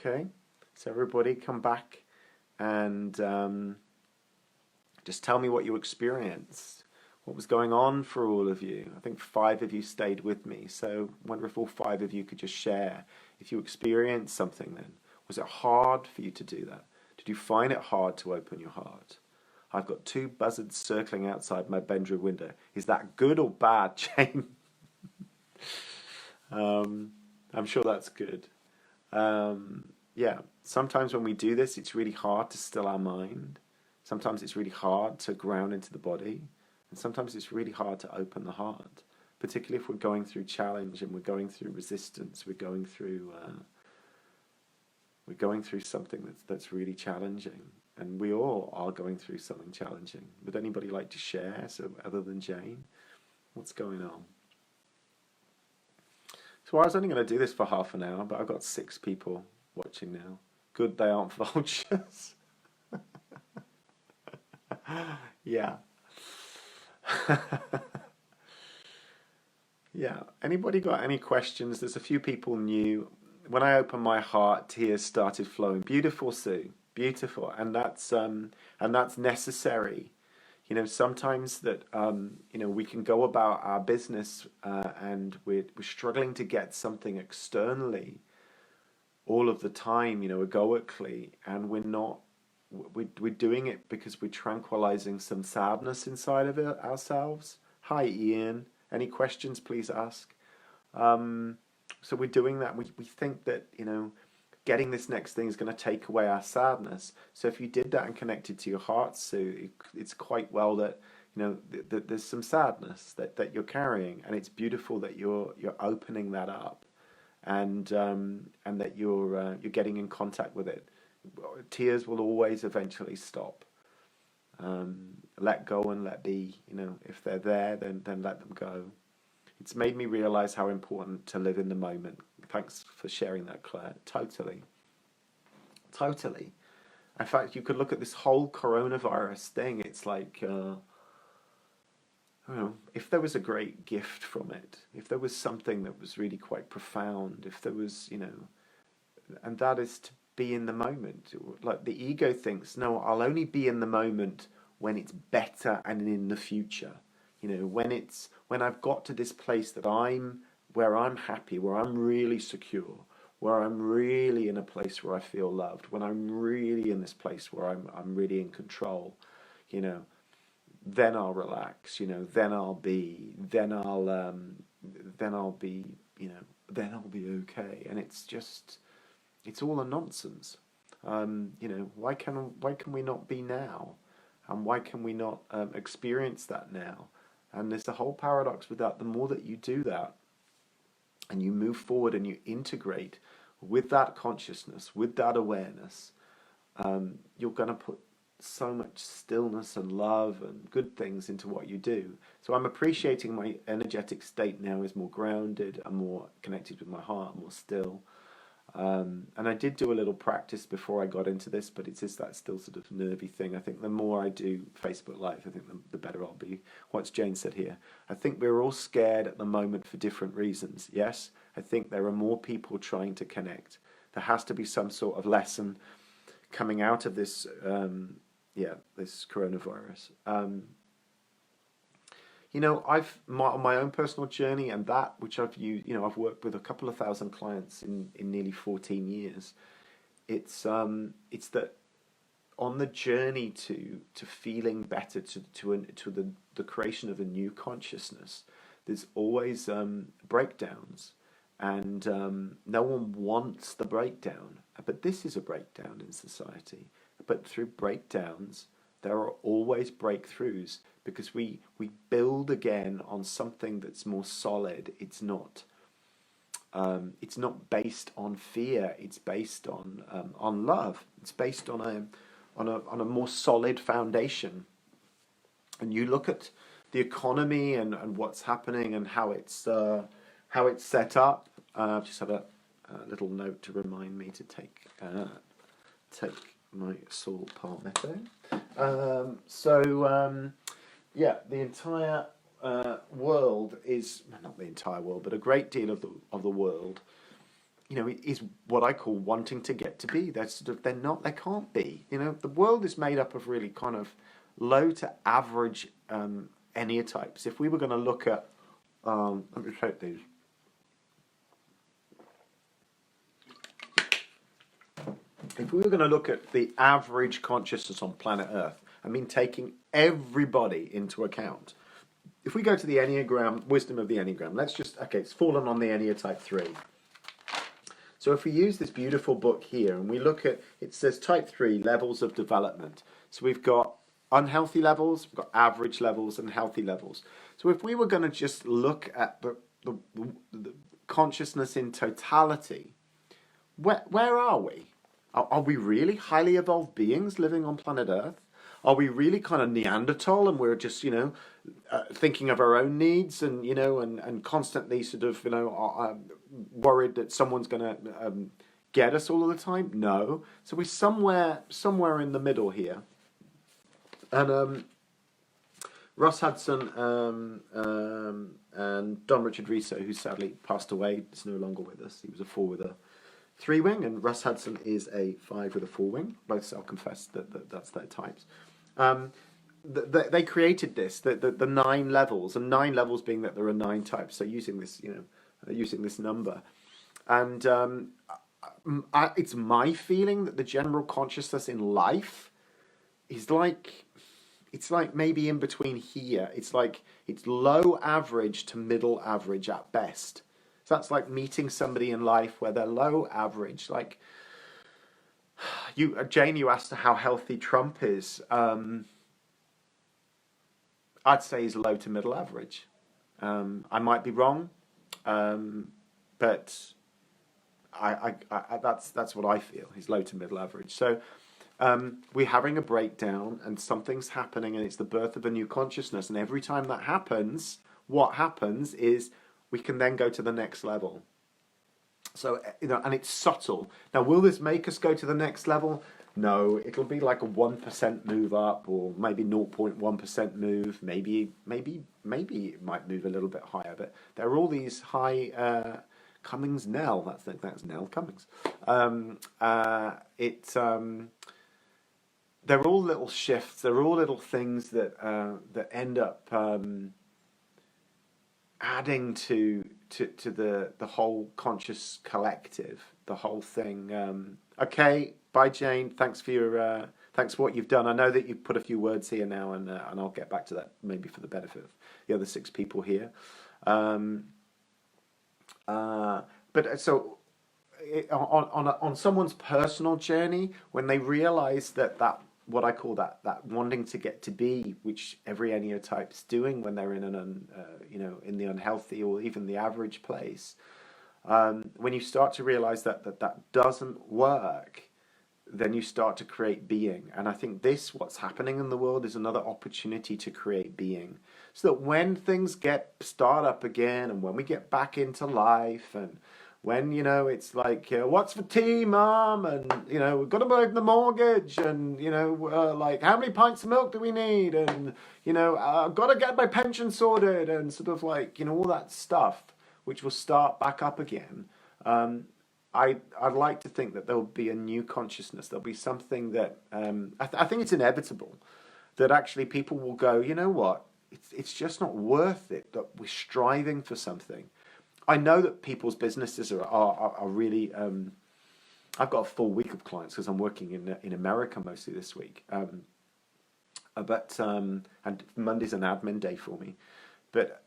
Okay, so everybody come back and just tell me what you experienced. What was going on for all of you? I think 5 of you stayed with me, so I wonder if all 5 of you could just share if you experienced something then. Was it hard for you to do that? Did you find it hard to open your heart? I've got 2 buzzards circling outside my bedroom window. Is that good or bad, Jane? I'm sure that's good. Yeah, sometimes when we do this, it's really hard to still our mind. Sometimes it's really hard to ground into the body. And sometimes it's really hard to open the heart, particularly if we're going through challenge and we're going through resistance, we're going through something that's really challenging. And we all are going through something challenging. Would anybody like to share, so other than Jane? What's going on? So I was only going to do this for half an hour, but I've got 6 people watching now. Good they aren't vultures. Yeah. Yeah. Anybody got any questions? There's a few people new. When I opened my heart, tears started flowing. Beautiful, Sue. Beautiful. And that's necessary. You know, sometimes that we can go about our business and we're struggling to get something externally all of the time, egoically, and we're doing it because we're tranquilizing some sadness inside of it ourselves. Hi, Ian. Any questions, please ask. So we're doing that. We think that, getting this next thing is going to take away our sadness. So if you did that and connected to your heart, so it's quite well that, you know, there's some sadness that you're carrying, and it's beautiful that you're opening that up, and that you're getting in contact with it. Tears will always eventually stop. Let go and let be. You know, if they're there, then let them go. It's made me realize how important to live in the moment. Thanks for sharing that, Claire. Totally. Totally. In fact, you could look at this whole coronavirus thing. It's like, I don't know, if there was a great gift from it, if there was something that was really quite profound, if there was, you know, and that is to be in the moment. Like the ego thinks, no, I'll only be in the moment when it's better and in the future. You know, when I've got to this place that where I'm happy, where I'm really secure, where I'm really in a place where I feel loved, when I'm really in this place where I'm really in control, you know, then I'll relax, you know, then I'll be, you know, then I'll be okay. And it's all a nonsense. You know, why can we not be now? And why can we not experience that now? And there's a whole paradox with that. The more that you do that, and you move forward and you integrate with that consciousness, with that awareness, you're going to put so much stillness and love and good things into what you do. So I'm appreciating my energetic state now is more grounded, I'm more connected with my heart, more still. And I did do a little practice before I got into this, but it's just that still sort of nervy thing. I think the more I do Facebook Live, I think the better I'll be. What's Jane said here? I think we're all scared at the moment for different reasons. Yes, I think there are more people trying to connect. There has to be some sort of lesson coming out of this, this coronavirus. You know, on my own personal journey, and that which I've used, you know, I've worked with a couple of thousand clients in nearly 14 years. It's that on the journey to feeling better, to the creation of a new consciousness, there's always breakdowns, and no one wants the breakdown. But this is a breakdown in society. But through breakdowns, there are always breakthroughs, because we build again on something that's more solid. It's not based on fear. It's based on love. It's based on a more solid foundation. And you look at the economy and what's happening and how it's set up. I've just had a little note to remind me to take my Saul Palmetto. The entire world is, not the entire world, but a great deal of the world, you know, is what I call wanting to get to be. They can't be. You know, the world is made up of really kind of low to average Enneatypes. If we were going to look at, let me take these. If we were going to look at the average consciousness on planet Earth, I mean taking everybody into account. If we go to the Enneagram, wisdom of the Enneagram, it's fallen on the Enneatype 3. So if we use this beautiful book here and we look at, it says type 3, levels of development. So we've got unhealthy levels, we've got average levels and healthy levels. So if we were going to just look at the consciousness in totality, where are we? Are we really highly evolved beings living on planet Earth? Are we really kind of Neanderthal, and we're just, you know, thinking of our own needs and, you know, and constantly sort of, you know, worried that someone's going to get us all of the time? No. So we're somewhere in the middle here. And Ross Hudson and Don Richard Riso, who sadly passed away, is no longer with us. He was a 4 with a 3-wing, and Russ Hudson is a 5 with a 4-wing. Both self-confess that that's their types. They created this, the 9 levels, and 9 levels being that there are 9 types. So using this, you know, using this number, and it's my feeling that the general consciousness in life is like, it's like maybe in between here. It's like it's low average to middle average at best. So that's like meeting somebody in life where they're low average, like Jane, you asked how healthy Trump is. I'd say he's low to middle average. I might be wrong, but that's what I feel. He's low to middle average. So we're having a breakdown, and something's happening, and it's the birth of a new consciousness. And every time that happens, what happens is we can then go to the next level. So, and it's subtle. Now, will this make us go to the next level? No, it'll be like a 1% move up, or maybe 0.1% move. Maybe it might move a little bit higher. But there are all these high Cummings Nell. That's Nell Cummings. They're all little shifts. They're all little things that end up adding to the whole conscious collective, the whole thing. Okay, bye, Jane. Thanks for what you've done. I know that you've put a few words here now, and I'll get back to that maybe for the benefit of the other 6 people here. But so on someone's personal journey, when they realize that what I call that wanting to get to be, which every Enneatype's doing when they're in in the unhealthy or even the average place, when you start to realize that doesn't work, then you start to create being. And I think what's happening in the world is another opportunity to create being, so that when things start up again, and when we get back into life, and when, it's like, what's for tea, Mum? And, we've got to pay the mortgage, and, like, how many pints of milk do we need? And, I've got to get my pension sorted, and sort of like, all that stuff, which will start back up again. I'd like to think that there'll be a new consciousness. There'll be something that, I think it's inevitable, that actually people will go, you know what? It's just not worth it that we're striving for something. I know that people's businesses are really. I've got a full week of clients because I'm working in America mostly this week. And Monday's an admin day for me. But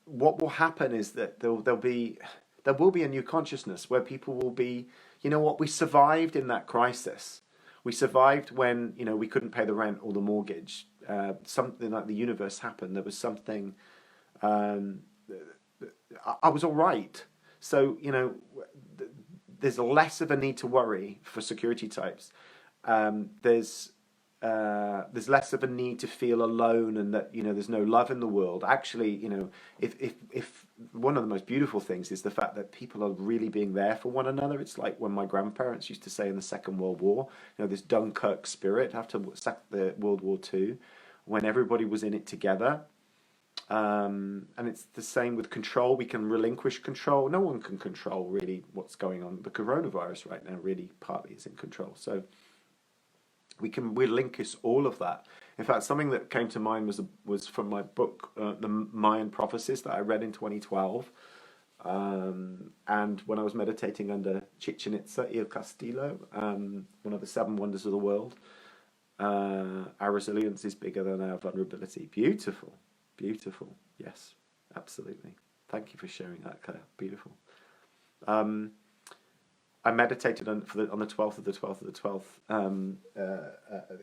what will happen is that there will be a new consciousness where people will be. You know what? We survived in that crisis. We survived when we couldn't pay the rent or the mortgage. Something like the universe happened. There was something. I was all right. So, there's less of a need to worry for security types. There's less of a need to feel alone, and that, there's no love in the world. Actually, if one of the most beautiful things is the fact that people are really being there for one another. It's like when my grandparents used to say in the Second World War, this Dunkirk spirit after the World War II, when everybody was in it together. And it's the same with control. We can relinquish control. No one can control really what's going on. The coronavirus right now really partly is in control. So we can relinquish all of that. In fact, something that came to mind was from my book, The Mayan Prophecies, that I read in 2012. And when I was meditating under Chichen Itza, El Castillo, one of the 7 wonders of the world, our resilience is bigger than our vulnerability. Beautiful. Beautiful. Yes, absolutely. Thank you for sharing that, Claire. Beautiful. I meditated on the 12th of the 12th of the 12th.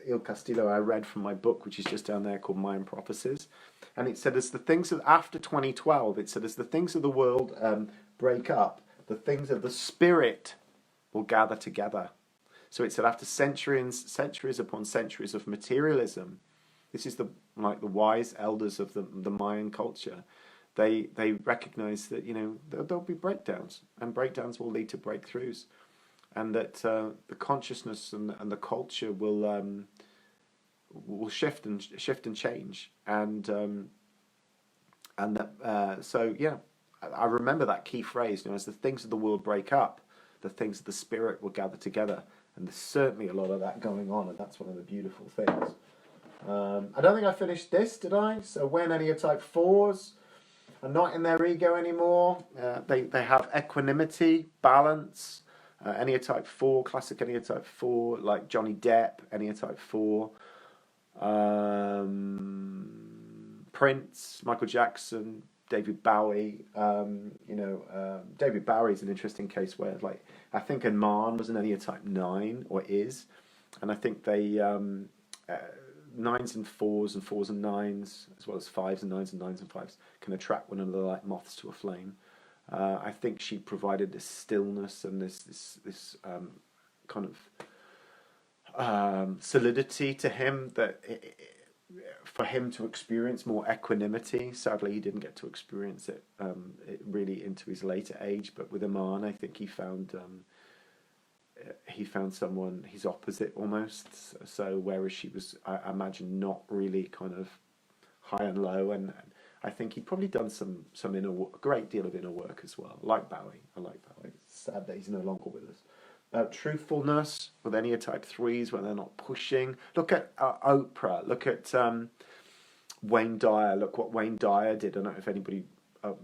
Il Castillo, I read from my book, which is just down there, called Mayan Prophecies. And it said, as the things of after 2012, it said, as the things of the world break up, the things of the spirit will gather together. So it said, after centuries upon centuries of materialism, this is the wise elders of the Mayan culture. They recognize that there'll be breakdowns, and breakdowns will lead to breakthroughs, and that the consciousness and the culture will shift and change, and that so yeah, I remember that key phrase. As the things of the world break up, the things of the spirit will gather together, and there's certainly a lot of that going on, and that's one of the beautiful things. I don't think I finished this, did I? So when Enneatype 4s are not in their ego anymore, they have equanimity, balance. Enneatype 4, classic Enneatype 4, like Johnny Depp, Enneatype 4. Prince, Michael Jackson, David Bowie. David Bowie is an interesting case where, like, I think Anman was an Enneatype 9, or is, and I think they nines and fours and nines, as well as fives and nines and fives, can attract one another like moths to a flame. I think she provided this stillness and this kind of solidity to him that for him to experience more equanimity. Sadly, he didn't get to experience it, really into his later age. But with Aman, I think he found someone his opposite almost. So whereas she was, I imagine, not really kind of high and low, and I think he'd probably done some a great deal of inner work as well. I like Bowie. It's sad that he's no longer with us. Truthfulness with Enneatype 3s when they're not pushing. Look at Oprah. Look at Wayne Dyer. Look what Wayne Dyer did. I don't know if anybody are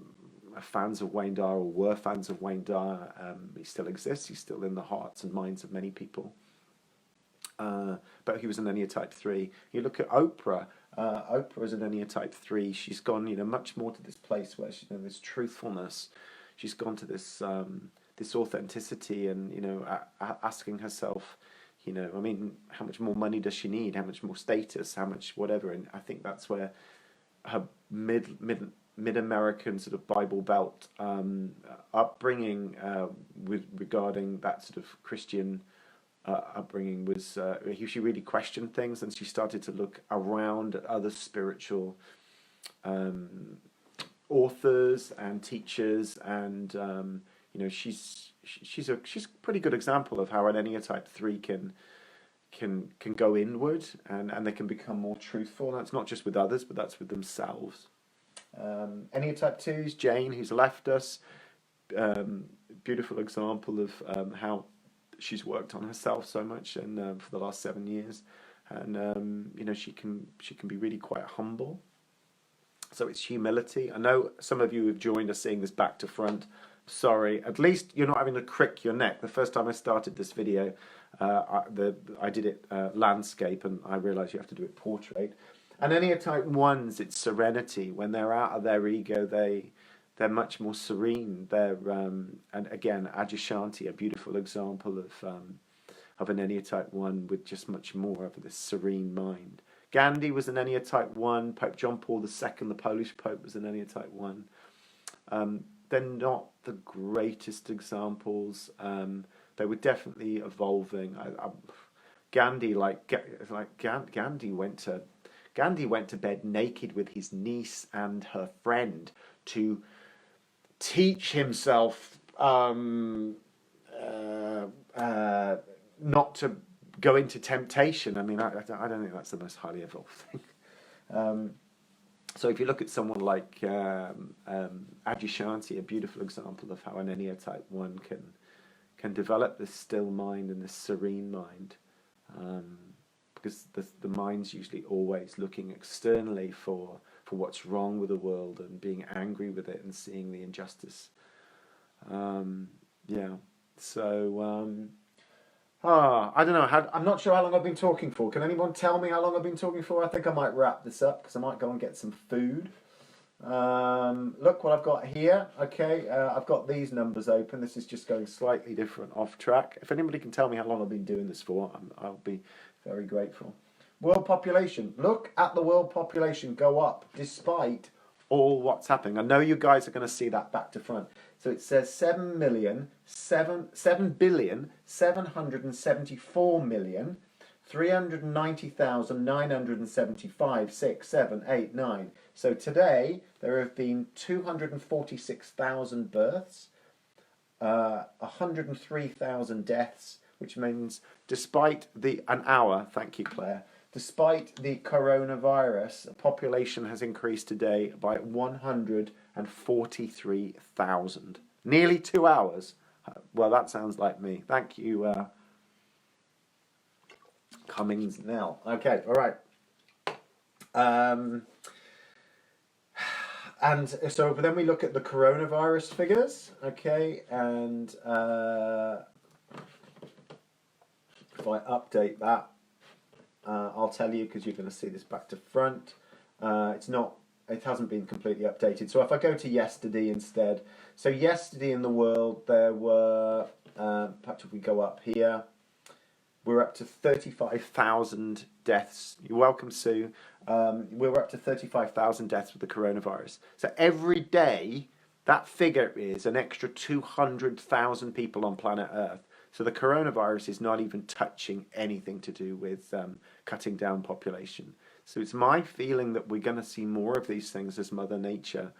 fans of Wayne Dyer or were fans of Wayne Dyer. He still exists. He's still in the hearts and minds of many people. But he was an Enneatype 3. You look at Oprah. Oprah is an Enneatype 3. She's gone, much more to this place where she's this truthfulness. She's gone to this this authenticity, and asking herself, how much more money does she need? How much more status? How much whatever? And I think that's where her mid-American sort of Bible Belt upbringing regarding that sort of Christian upbringing was she really questioned things, and she started to look around at other spiritual authors and teachers, and she's a pretty good example of how an Enneatype 3 can go inward, and they can become more truthful. And that's not just with others, but that's with themselves. Enneatype 2's Jane, who's left us, beautiful example of how she's worked on herself so much, and for the last 7 years, and she can be really quite humble. So it's humility. I know some of you have joined us seeing this back to front. Sorry, at least you're not having to crick your neck. The first time I started this video, I did it landscape, and I realised you have to do it portrait. And Enneatype 1s, it's serenity. When they're out of their ego, they're much more serene. They're and again, Adyashanti, a beautiful example of an Enneatype 1 with just much more of this serene mind. Gandhi was an Enneatype 1. Pope John Paul II, the Polish Pope, was an Enneatype 1. They're not the greatest examples. They were definitely evolving. Gandhi went to bed naked with his niece and her friend to teach himself not to go into temptation. I mean, I don't think that's the most highly evolved thing. So if you look at someone like Adyashanti, a beautiful example of how an Enneatype 1 can develop this still mind and this serene mind, because the mind's usually always looking externally for what's wrong with the world and being angry with it and seeing the injustice. I don't know. I'm not sure how long I've been talking for. Can anyone tell me how long I've been talking for? I think I might wrap this up because I might go and get some food. Look what I've got here. Okay, I've got these numbers open. This is just going slightly different, off track. If anybody can tell me how long I've been doing this for, I'll be very grateful. World population. Look at the world population go up despite all what's happening. I know you guys are going to see that back to front. So it says 7,774,390,975, 6, 7, 8, 9. So today there have been 246,000 births, 103,000 deaths, which means despite an hour, thank you Claire, despite the coronavirus, the population has increased today by 143,000. Nearly 2 hours. Well, that sounds like me. Thank you, Cummings Nell. Okay, all right. And so then we look at the coronavirus figures, okay, and if I update that, I'll tell you because you're going to see this back to front. It's not it hasn't been completely updated. So if I go to yesterday instead, so yesterday in the world there were, perhaps if we go up here, we're up to 35,000 deaths. You're welcome, Sue. We're up to 35,000 deaths with the coronavirus. So every day, that figure is an extra 200,000 people on planet Earth. So the coronavirus is not even touching anything to do with cutting down population. So it's my feeling that we're going to see more of these things as Mother Nature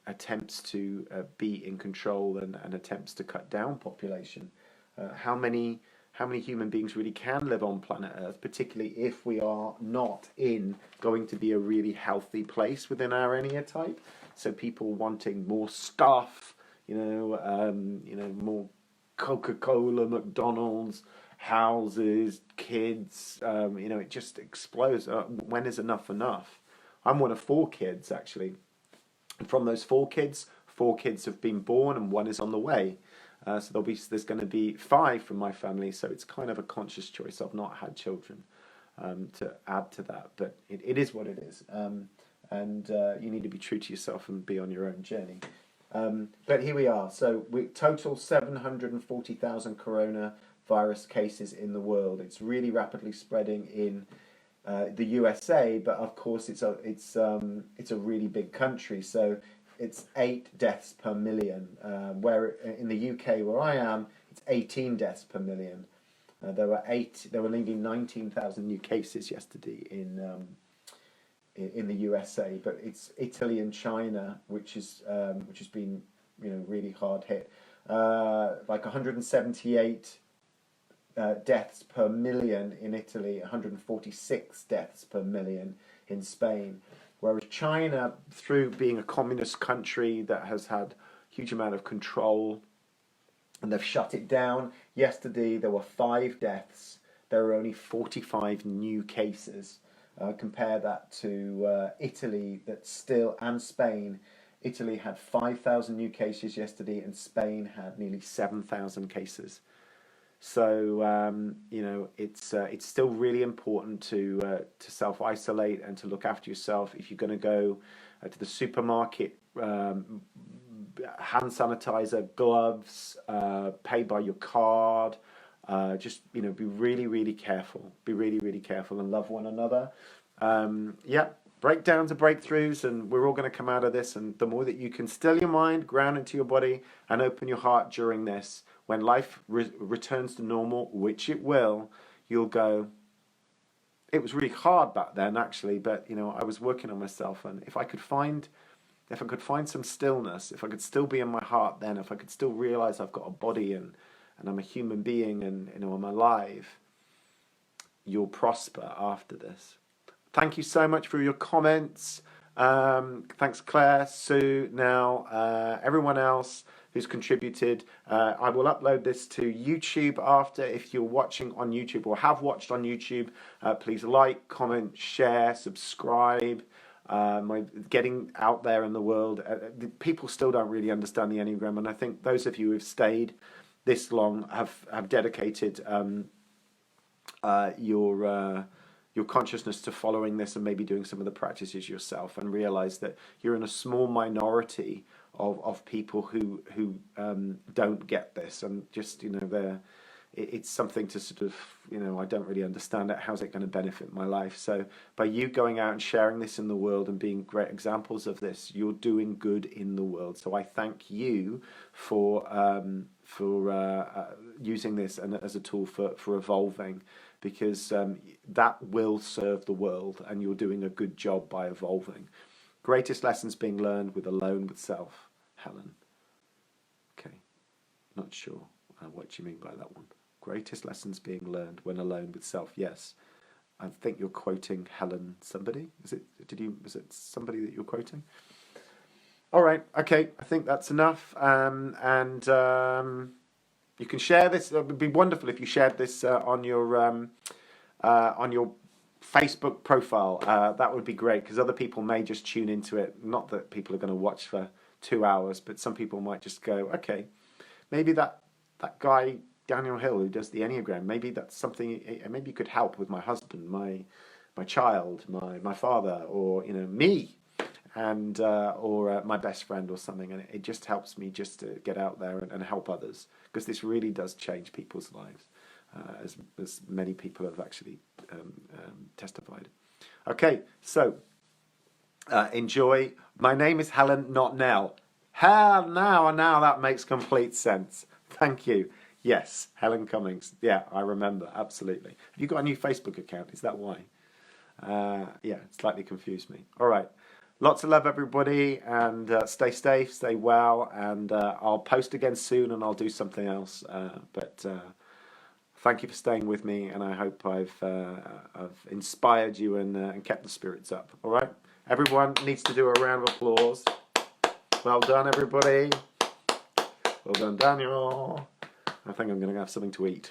attempts to be in control and attempts to cut down population. How many human beings really can live on planet Earth, particularly if we are not going to be a really healthy place within our Enneatype? So people wanting more stuff, more Coca-Cola, McDonald's, houses, kids, it just explodes. When is enough enough? I'm one of 4 kids, actually. And from those 4 kids have been born and 1 is on the way. So there's going to be 5 from my family, so it's kind of a conscious choice. I've not had children to add to that, but it is what it is. And you need to be true to yourself and be on your own journey. But here we are. So we total 740,000 coronavirus cases in the world. It's really rapidly spreading in the USA, but of course it's a really big country. So it's 8 deaths per million. Where in the UK, where I am, it's 18 deaths per million. There were nearly 19,000 new cases yesterday in the USA, but it's Italy and China which has been really hard hit. Like 178 deaths per million in Italy, 146 deaths per million in Spain. Whereas China, through being a communist country that has had a huge amount of control, and they've shut it down. Yesterday there were 5 deaths. There were only 45 new cases. Compare that to Italy, and Spain. Italy had 5,000 new cases yesterday, and Spain had nearly 7,000 cases. So it's still really important to self-isolate and to look after yourself. If you're going to go to the supermarket, hand sanitizer, gloves, pay by your card. Just be really, really careful. Be really, really careful and love one another. Breakdowns are breakthroughs, and we're all going to come out of this. And the more that you can still your mind, ground into your body, and open your heart during this, when life returns to normal, which it will, you'll go, it was really hard back then, actually, but I was working on myself, and if I could find some stillness, if I could still be in my heart then, if I could still realize I've got a body and I'm a human being and I'm alive, you'll prosper after this. Thank you so much for your comments. Thanks, Claire, Sue, now, everyone else who's contributed. I will upload this to YouTube after. If you're watching on YouTube or have watched on YouTube, please like, comment, share, subscribe. Getting out there in the world. People still don't really understand the Enneagram, and I think those of you who have stayed this long have dedicated your consciousness to following this and maybe doing some of the practices yourself, and realize that you're in a small minority of people who don't get this, and just it's something to sort of I don't really understand it. How's it going to benefit my life? So by you going out and sharing this in the world and being great examples of this, you're doing good in the world. So I thank you for using this and as a tool for evolving, because that will serve the world, and you're doing a good job by evolving. Greatest lessons being learned with alone with self, Helen. Okay, not sure what you mean by that one. Greatest lessons being learned when alone with self. Yes, I think you're quoting Helen. Somebody? Was it somebody that you're quoting? All right. Okay. I think that's enough. And you can share this. It would be wonderful if you shared this on your Facebook profile. That would be great, because other people may just tune into it. Not that people are going to watch for 2 hours, but some people might just go, okay, maybe that guy Daniel Hill who does the Enneagram, maybe that's something. Maybe you could help with my husband, my child, my father, or me. and or my best friend or something, and it just helps me just to get out there and help others, because this really does change people's lives, as many people have actually testified. Okay, so enjoy. My name is Helen, not Nell. Now that makes complete sense. Thank you. Yes, Helen Cummings. Yeah, I remember, absolutely. Have you got a new Facebook account? Is that why? Yeah, it slightly confused me. All right. Lots of love, everybody, and stay safe, stay well, and I'll post again soon, and I'll do something else. But thank you for staying with me, and I hope I've inspired you and kept the spirits up. All right? Everyone needs to do a round of applause. Well done, everybody. Well done, Daniel. I think I'm going to have something to eat.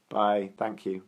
Bye. Thank you.